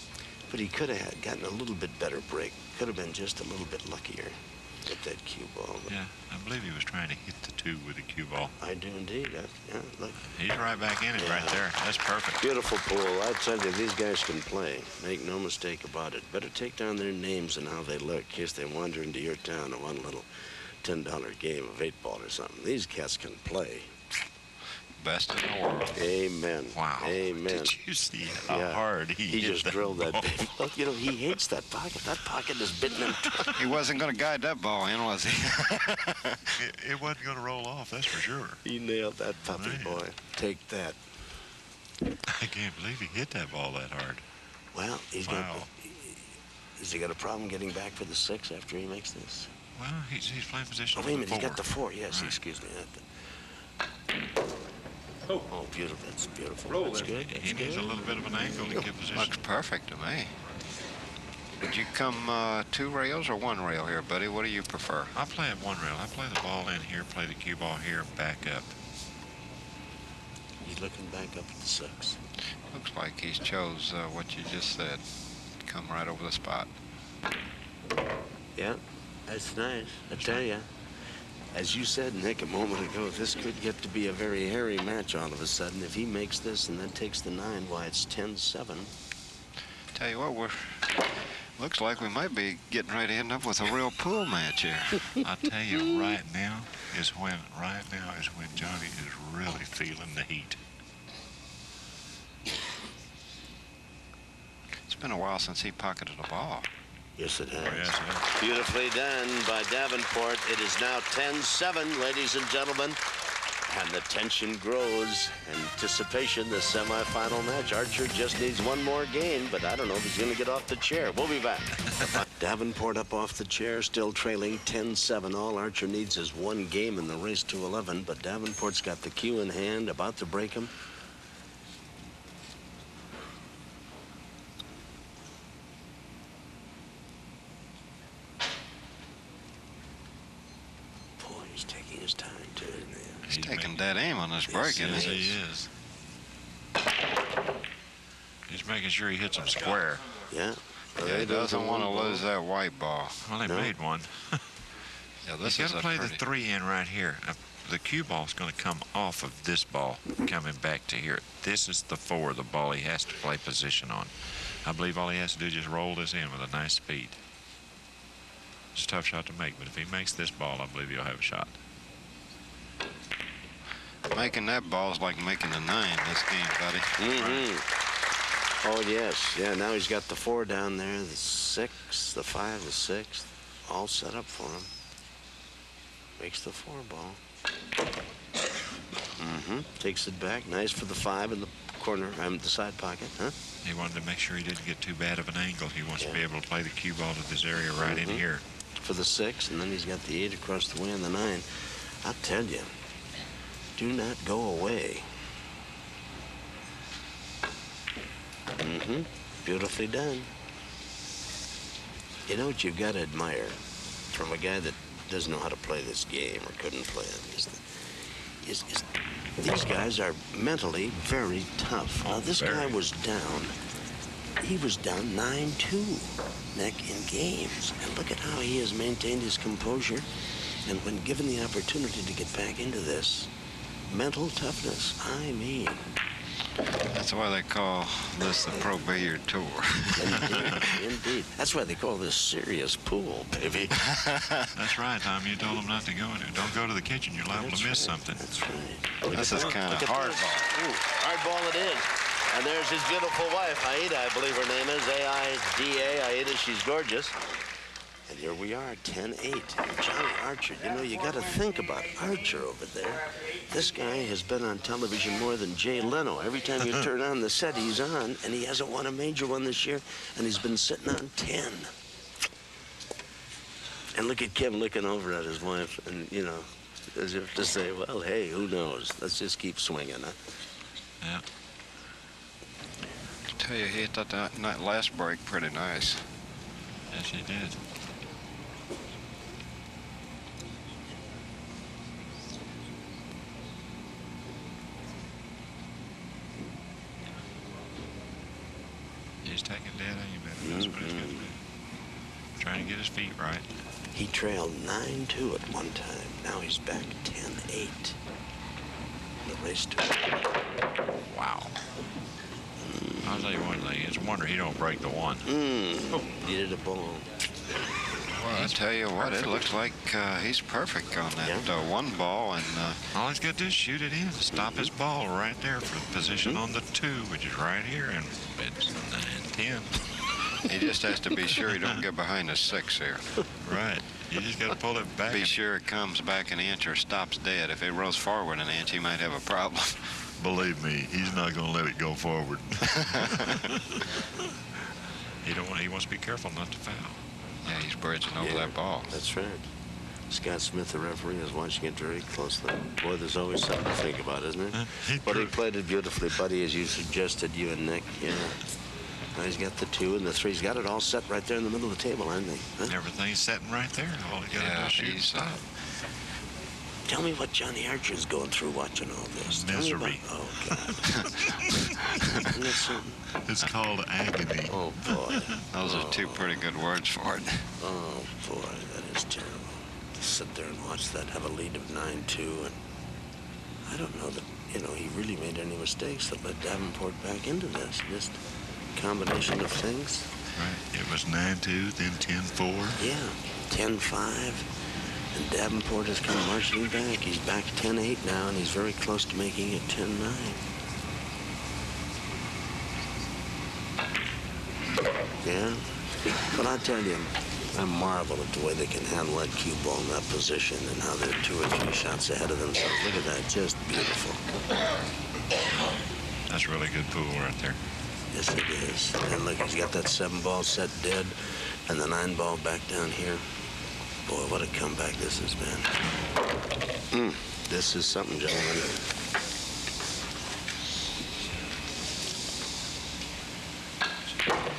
But he could have gotten a little bit better break. Could have been just a little bit luckier with that cue ball. Yeah, I believe he was trying to hit the 2 with the cue ball. I do indeed. Yeah, look. He's right back in it right there. That's perfect. Beautiful pool. I tell you, these guys can play. Make no mistake about it. Better take down their names and how they look in case they wander into your town and want a little $10 game of 8-ball or something. These cats can play. Best in the world. Amen. Wow. Amen. Did you see how hard he hit just that drilled that ball? baby. Look, you know, he hates that pocket. That pocket is bitten him. He wasn't going to guide that ball in, was he? It wasn't going to roll off, that's for sure. He nailed that puppy, Man. boy. Take that. I can't believe he hit that ball that hard. Well, Wow. Has he got a problem getting back for the 6 after he makes this? Well, he's playing position Oh, wait a on minute. the 4. He's got the 4. Yes, Right. excuse me. Oh, beautiful. That's beautiful. That's good. He needs a little bit of an angle to get position. Looks perfect to me. Would you come 2 rails or 1 rail here, buddy? What do you prefer? I play at 1 rail. I play the ball in here, play the cue ball here, back up. He's looking back up at the 6. Looks like he's chose what you just said. Come right over the spot. Yeah, that's nice. I tell you. As you said, Nick, a moment ago, this could get to be a very hairy match all of a sudden. If he makes this and then takes the 9, why, it's 10-7. Tell you what, looks like we might be getting ready to end up with a real pool match here. I tell you, right now is when Johnny is really feeling the heat. been a while since he pocketed a ball. Yes, it has. Oh, yes, yes. Beautifully done by Davenport. It is now 10-7, ladies and gentlemen. And the tension grows. Anticipation, the semifinal match. Archer just needs one more game, but I don't know if he's going to get off the chair. We'll be back. Davenport up off the chair, still trailing 10-7. All Archer needs is one game in the race to 11, but Davenport's got the cue in hand, about to break him. Boy, he's taking his time, too, isn't he? He's taking dead aim on this break, Yes, isn't he? he is. He's making sure he hits him square. Yeah. Yeah, he doesn't want to lose that white ball. Well, they made one. Yeah, this You is got a to play pretty... the 3 in right here. The cue ball's going to come off of this ball, coming back to here. This is the 4, the ball he has to play position on. I believe all he has to do is just roll this in with a nice speed. It's a tough shot to make, but if he makes this ball, I believe he'll have a shot. Making that ball is like making a 9 this game, buddy. Mm-hmm. Oh, yes. Yeah, now he's got the 4 down there, the 6, the 5, the 6, all set up for him. Makes the 4 ball. Mm-hmm. Takes it back. Nice for the 5 in the corner, the side pocket, huh? He wanted to make sure he didn't get too bad of an angle. He wants to be able to play the cue ball to this area right in here. For the 6, and then he's got the 8 across the way and the 9. I'll tell you, do not go away. Mm-hmm. Beautifully done. You know what you've got to admire from a guy that doesn't know how to play this game or couldn't play it is these guys are mentally very tough. Now, this guy was down. He was down 9-2 neck in games. And look at how he has maintained his composure. And when given the opportunity to get back into this, mental toughness, I mean. That's why they call this the Prevail Tour. Indeed. That's why they call this serious pool, baby. That's right, Tom. You told him not to go in it. Don't go to the kitchen. You're liable to miss something. That's right. This is kind of hard ball. Ooh, hard ball it is. And there's his beautiful wife, Aida, I believe her name is. A-I-D-A. Aida, she's gorgeous. And here we are, 10-8. Johnny Archer, you know, you got to think about Archer over there. This guy has been on television more than Jay Leno. Every time you turn on the set, he's on, and he hasn't won a major one this year, and he's been sitting on 10. And look at Kim looking over at his wife, and, you know, as if to say, well, hey, who knows? Let's just keep swinging, huh? Yeah. I tell you, he hit that last break pretty nice. Yes, he did. He's taking dead aim. That's what he's going to do. Trying to get his feet right. He trailed 9-2 at one time. Now he's back 10-8. The race to Wow. I'll tell you one thing. It's a wonder he don't break the 1. needed a ball. Well, I tell you what, it looks like he's perfect on that 1 ball. And all he's got to do is shoot it in. Stop his ball right there for the position on the 2, which is right here. And it's 9-10. he just has to be sure he don't get behind the 6 here. Right. You just got to pull it back. Be sure it comes back an inch or stops dead. If it rolls forward an inch, he might have a problem. Believe me, he's not going to let it go forward. He wants to be careful not to foul. Yeah, he's bridging over that ball. That's right. Scott Smith, the referee, is watching it very closely. Boy, there's always something to think about, isn't there? But he played it beautifully, Buddy, as you suggested, you and Nick. Yeah. Now he's got the 2 and the 3. He's got it all set right there in the middle of the table, hasn't he? Huh? Everything's setting right there. All he got to do is shoot and stop. Tell me what Johnny Archer is going through watching all this. Misery. Oh, God. Isn't that something? It's called agony. Oh, boy. Those are 2 pretty good words for it. Oh, boy, that is terrible. To sit there and watch that, have a lead of 9-2, and I don't know that, you know, he really made any mistakes that led Davenport back into this. Just a combination of things. Right. It was 9-2, then 10-4. Yeah, 10-5. And Davenport has come marching back. He's back 10-8 now, and he's very close to making it 10-9. Yeah? But I tell you, I marvel at the way they can handle that cue ball in that position and how they're 2 or 3 shots ahead of themselves. Look at that, just beautiful. That's really good pool right there. Yes, it is. And look, he's got that 7 ball set dead and the 9 ball back down here. Boy, what a comeback this has been. This is something, gentlemen.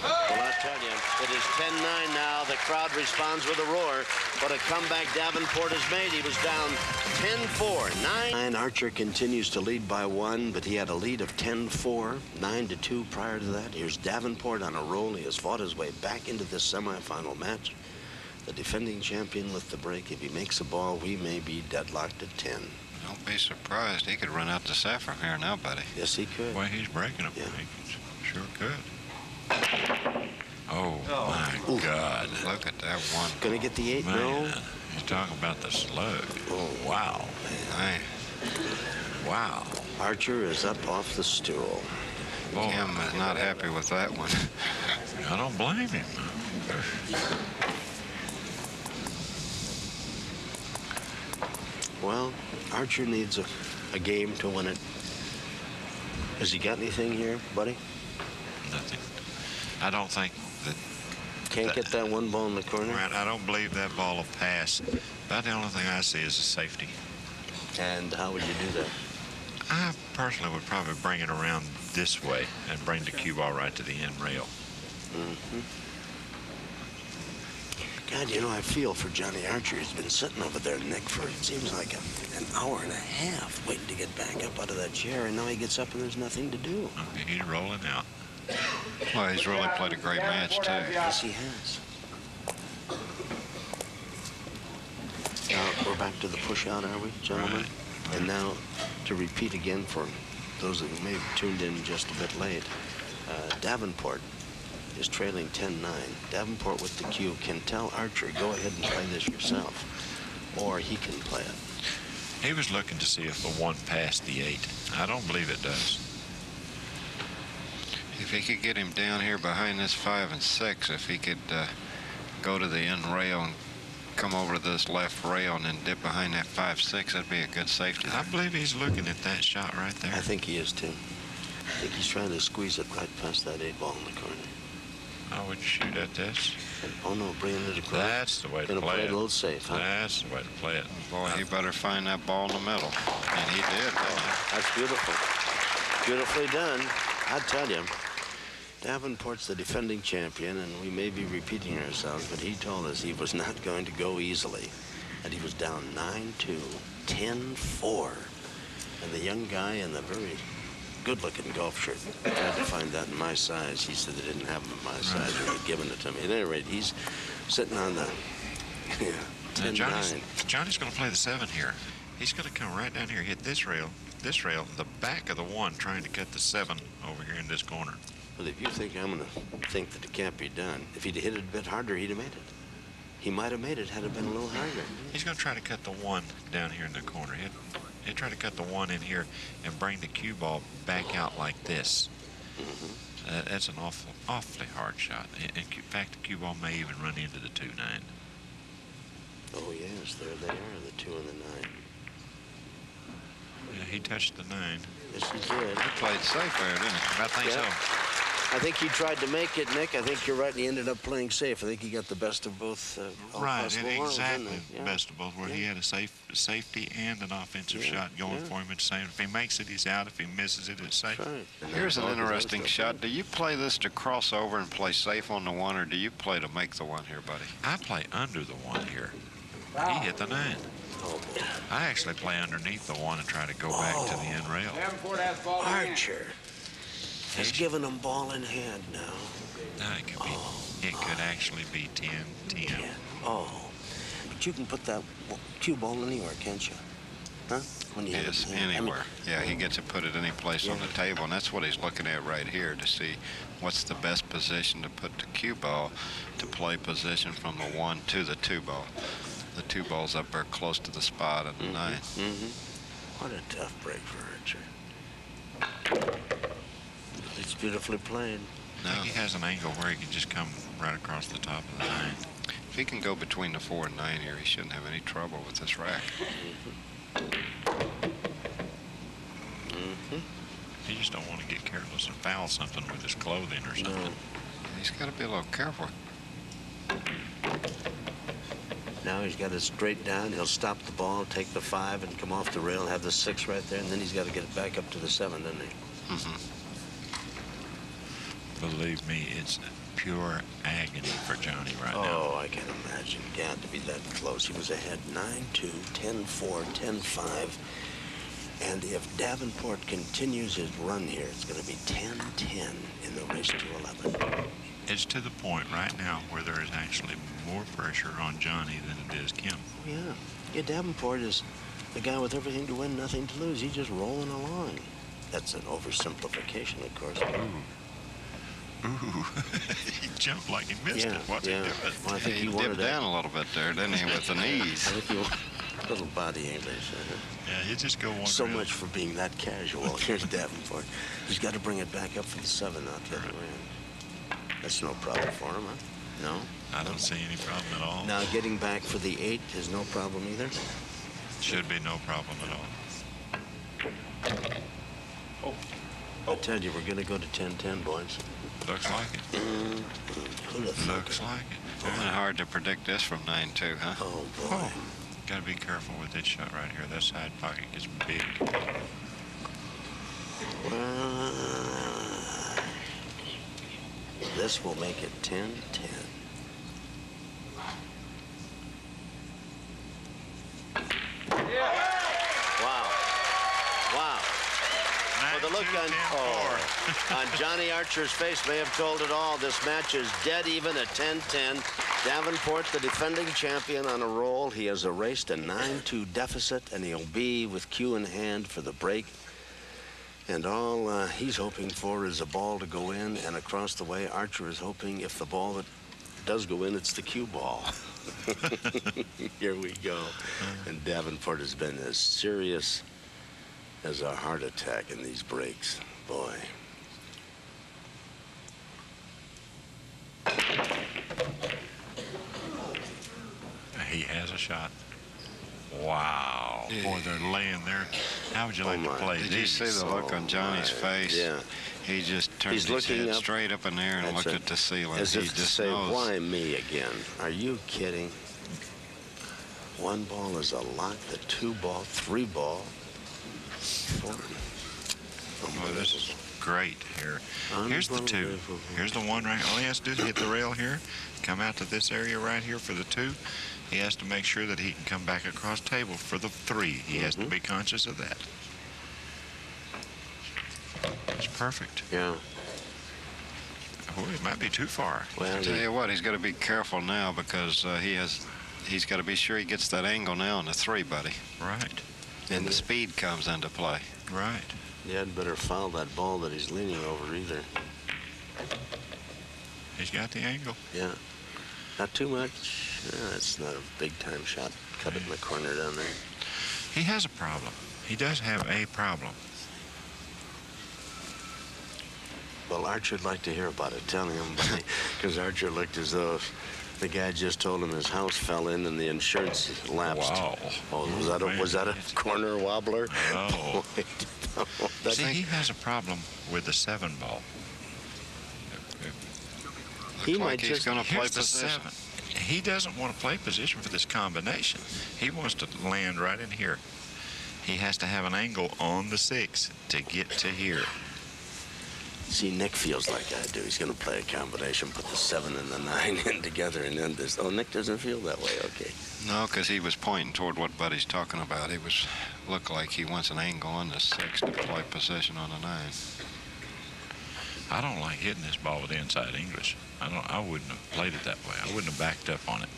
Well, I tell you, it is 10-9 now. The crowd responds with a roar. What a comeback Davenport has made. He was down 10-4. 9. Archer continues to lead by 1, but he had a lead of 10-4, 9-2 prior to that. Here's Davenport on a roll. He has fought his way back into this semifinal match. The defending champion with the break. If he makes a ball, we may be deadlocked at 10. Don't be surprised. He could run out the set from here now, buddy. Yes, he could. Well, he's breaking them. Yeah. He sure could. Oh, my God. Look at that one. Gonna get the 8? Man, No. he's talking about the slug. Oh, Wow. Man, Wow. Archer is up off the stool. Boy, Kim is not happy with that one. I don't blame him. Well, Archer needs a game to win it. Has he got anything here, buddy? Nothing. I don't think that. Can't get that 1 ball in the corner? Right, I don't believe that ball will pass. About the only thing I see is a safety. And how would you do that? I personally would probably bring it around this way and bring the cue ball right to the end rail. God, you know, I feel for Johnny Archer. He's been sitting over there, Nick, for it seems like an hour and a half waiting to get back up out of that chair, and now he gets up and there's nothing to do. Okay, he's rolling out. Well, he's really played a great match, too. Yes, he has. Now, we're back to the push-out, are we, gentlemen? Right. And now, to repeat again for those that may have tuned in just a bit late, Davenport is trailing 10-9. Davenport with the cue can tell Archer, go ahead and play this yourself, or he can play it. He was looking to see if the 1 passed the 8. I don't believe it does. If he could get him down here behind this 5 and 6, if he could go to the end rail and come over to this left rail and then dip behind that 5-6, that'd be a good safety. I believe he's looking at that shot right there. I think he is, too. I think he's trying to squeeze it right past that 8 ball in the corner. I would shoot at this. And, oh, no, bringing it across. That's the way to Gonna play play it. a little safe, huh? That's the way to play it. Boy, he better find that ball in the middle. And he did. That's beautiful. Beautifully done. I tell you, Davenport's the defending champion, and we may be repeating ourselves, but he told us he was not going to go easily. And he was down 9-2, 10-4. And the young guy in the very good-looking golf shirt, I tried to find that in my size. He said they didn't have them in my size, or he'd given it to me. At any rate, he's sitting on the 10-9. Johnny's going to play the 7 here. He's going to come right down here, hit this rail, the back of the 1, trying to cut the 7 over here in this corner. Well, if you think I'm going to think that it can't be done, if he'd hit it a bit harder, he'd have made it. He might have made it had it been a little harder. He's going to try to cut the 1 down here in the corner. He'll try to cut the 1 in here and bring the cue ball back out like this. That's an awfully hard shot. In fact, the cue ball may even run into the 2-9. Oh, yes, there they are, the 2 and the 9. Yeah, he touched the 9. Yes, he did. He played safe there, didn't he? I think Yeah. so. I think he tried to make it, Nick. I think you're right, and he ended up playing safe. I think he got the best of both. All Right, possible and worlds, didn't exactly he? the best of both, where he had a safety and an offensive Yeah, shot going for him at the same. If he makes it, he's out. If he misses it, it's safe. That's right. And Here's that an ball was interesting always shot. good. Do you play this to cross over and play safe on the 1, or do you play to make the 1 here, buddy? I play under the 1 here. He hit the 9. Oh, boy. I actually play underneath the 1 and try to go back to the end rail. Davenport has ball in hand. Archer has given him ball in hand now. Now it could actually be 10-10. Yeah. Oh, but you can put that cue ball anywhere, can't you? Huh? When you have Yes, it in hand. I mean, anywhere. Yeah, he gets to put it any place on the table, and that's what he's looking at right here to see what's the best position to put the cue ball to play position from the 1 to the 2 ball. The 2 ball's up there close to the spot of the 9. What a tough break for Archer. It's beautifully played. I think he has an angle where he can just come right across the top of the 9. If he can go between the 4 and 9 here, he shouldn't have any trouble with this rack. He just don't want to get careless and foul something with his clothing or something. No. He's got to be a little careful. Now he's got it straight down. He'll stop the ball, take the 5, and come off the rail, have the 6 right there, and then he's got to get it back up to the 7, doesn't he? Believe me, it's pure agony for Johnny right now. Oh, I can imagine. Got to be that close. He was ahead 9-2, 10-4, 10-5. And if Davenport continues his run here, it's going to be 10-10 in the race to 11. It's to the point right now where there is actually more pressure on Johnny than it is Kim. Yeah. Yeah, Davenport is the guy with everything to win, nothing to lose. He's just rolling along. That's an oversimplification, of course. Ooh, he jumped like he missed it. What's he doing? Well, I think He wanted dipped down a little bit there, didn't he, with the knees? I think he little body English. Yeah, you just go one. So real. much for being that casual. Here's Davenport. He's got to bring it back up for the 7 out the other end. That's no problem for him, huh? No? I don't see any problem at all. Now, getting back for the 8 is no problem either? Should be no problem at all. I tell you, we're going to go to 10-10, boys. Looks like it. Who'd have thought Looks it? like it. Kind of hard to predict this from 9-2, huh? Oh, boy. Got to be careful with this shot right here. That side pocket gets big. This will make it 10-10. Wow. Wow. Well, the look on Johnny Archer's face may have told it all. This match is dead even at 10-10. Davenport, the defending champion, on a roll. He has erased a 9-2 deficit, and he'll be with cue in hand for the break. And all he's hoping for is a ball to go in, and across the way, Archer is hoping if the ball that does go in, it's the cue ball. Here we go. And Davenport has been as serious as a heart attack in these breaks. Boy. He has a shot. Wow. Yeah. Boy, they're laying there. How would you like to play Did these? you see the look on Johnny's face? Yeah. He just turned He's his looking head up. straight up in the air and That's looked it. at the ceiling. As He if to just say, knows. why me again? Are you kidding? 1 ball is a lot, the 2 ball, 3 ball, 4. Boy, this is great here. Here's the 2. Unbelievable. Here's the 1 right. All he has to do is hit the rail here, come out to this area right here for the 2. He has to make sure that he can come back across table for the 3. He has to be conscious of that. It's perfect. Yeah. Boy, it might be too far. Well, I tell you what, he's got to be careful now because he's got to be sure he gets that angle now on the 3, buddy. Right. And the speed comes into play. Right. he hadn't better foul that ball that he's leaning over either. He's got the angle. Yeah. Not too much. It's not a big-time shot. Cut it in the corner down there. He has a problem. He does have a problem. Well, Archer'd like to hear about it. Tell him, because Archer looked as though the guy just told him his house fell in and the insurance lapsed. Wow. Oh, was that a corner wobbler? No. That's See, he has a problem with the 7 ball. He Looks might like he's just going to play Here's the position. 7. He doesn't want to play position for this combination. He wants to land right in here. He has to have an angle on the 6 to get to here. See, Nick feels like I do. He's going to play a combination, put the 7 and the 9 in together, and then this. Oh, Nick doesn't feel that way. Okay. No, because he was pointing toward what Buddy's talking about. He was looked like he wants an angle on the 6 to play position on the 9. I don't like hitting this ball with inside English. I wouldn't have played it that way. I wouldn't have backed up on it.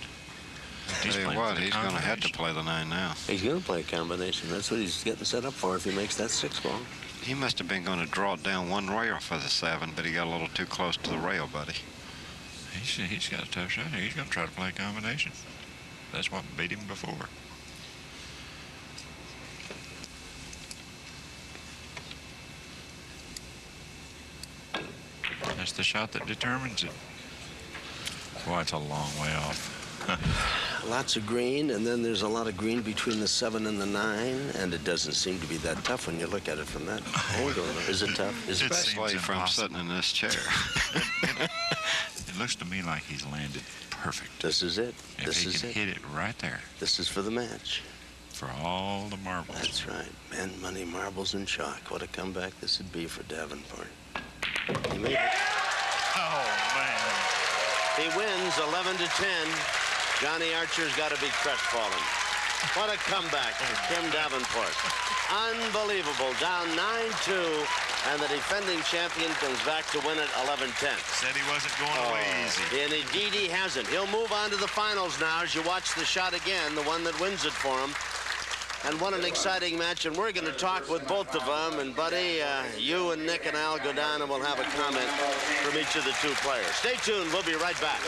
Tell you playing what, for the he's going to have to combination. play the 9 now. He's going to play a combination. That's what he's getting set up for if he makes that 6 ball. He must have been going to draw it down one rail for the 7, but he got a little too close to the rail, Buddy. He's got a tough shot here. He's going to try to play a combination. That's what beat him before. That's the shot that determines it. Boy, it's a long way off. Lots of green, and then there's a lot of green between the 7 and the 9, and it doesn't seem to be that tough when you look at it from that angle. Is it tough? Especially from sitting in this chair. It looks to me like he's landed perfect. This is it. If he can hit it right there. This is for the match. For all the marbles. That's right. Men, money, marbles, and chalk. What a comeback this would be for Davenport. He made it. Oh, man. He wins 11-10. Johnny Archer's got to be crestfallen. What a comeback for Kim Davenport. Unbelievable. Down 9-2, and the defending champion comes back to win it 11-10. Said he wasn't going away easy. And indeed he hasn't. He'll move on to the finals now as you watch the shot again, the one that wins it for him. And what an exciting match, and we're going to talk with both of them. And, Buddy, you and Nick and Al go down and we'll have a comment from each of the two players. Stay tuned. We'll be right back.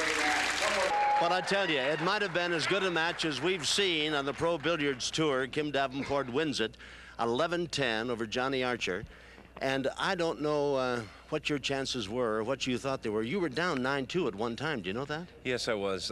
But I tell you, it might have been as good a match as we've seen on the Pro Billiards Tour. Kim Davenport wins it 11-10 over Johnny Archer. And I don't know what your chances were or what you thought they were. You were down 9-2 at one time. Do you know that? Yes, I was.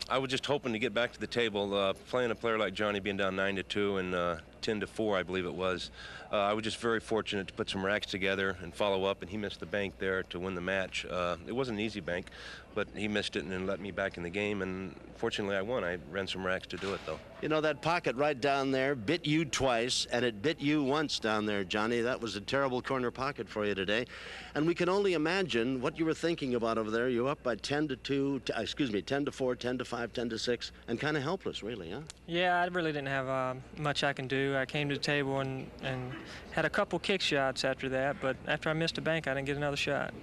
I was just hoping to get back to the table. Playing a player like Johnny, being down 9-2 and 10-4, I believe it was. I was just very fortunate to put some racks together and follow up, and he missed the bank there to win the match. It wasn't an easy bank, but he missed it and then let me back in the game, and fortunately I won. I ran some racks to do it, though. You know, that pocket right down there bit you twice, and it bit you once down there, Johnny. That was a terrible corner pocket for you today. And we can only imagine what you were thinking about over there. You're up by 10-4, 10-5, 10-6, and kind of helpless, really, huh? Yeah, I really didn't have much I can do. I came to the table and had a couple kick shots after that, but after I missed a bank, I didn't get another shot.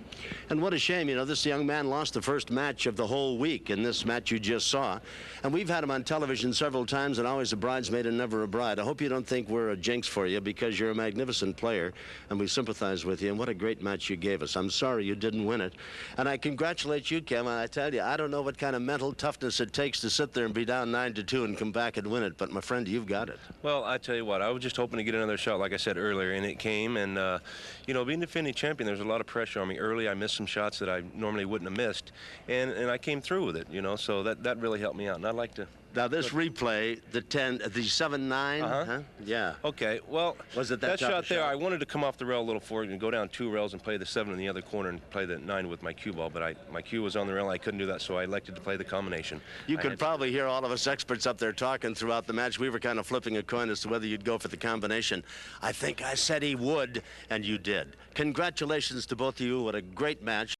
And what a shame, you know, this young man lost the first match of the whole week in this match you just saw. And we've had him on television several times, and always a bridesmaid and never a bride. I hope you don't think we're a jinx for you, because you're a magnificent player, and we sympathize with you, and what a great match you gave us. I'm sorry you didn't win it. And I congratulate you, Kim, and I tell you, I don't know what kind of mental toughness it takes to sit there and be down 9-2 and come back and win it, but my friend, you've got it. Well, I tell you what, I was just hoping to get another shot, like I said earlier, and it came. And, you know, being defending champion, there's a lot of pressure on me. Early, I missed some shots that I normally wouldn't have missed, and I came through with it, you know, so that really helped me out. And I'd like to... Now, this replay, the 7-9, huh? Yeah. Okay, well, was it that shot there, I wanted to come off the rail a little forward and go down 2 rails and play the 7 in the other corner and play the 9 with my cue ball, but my cue was on the rail. I couldn't do that, so I elected to play the combination. You could probably hear all of us experts up there talking throughout the match. We were kind of flipping a coin as to whether you'd go for the combination. I think I said he would, and you did. Congratulations to both of you. What a great match.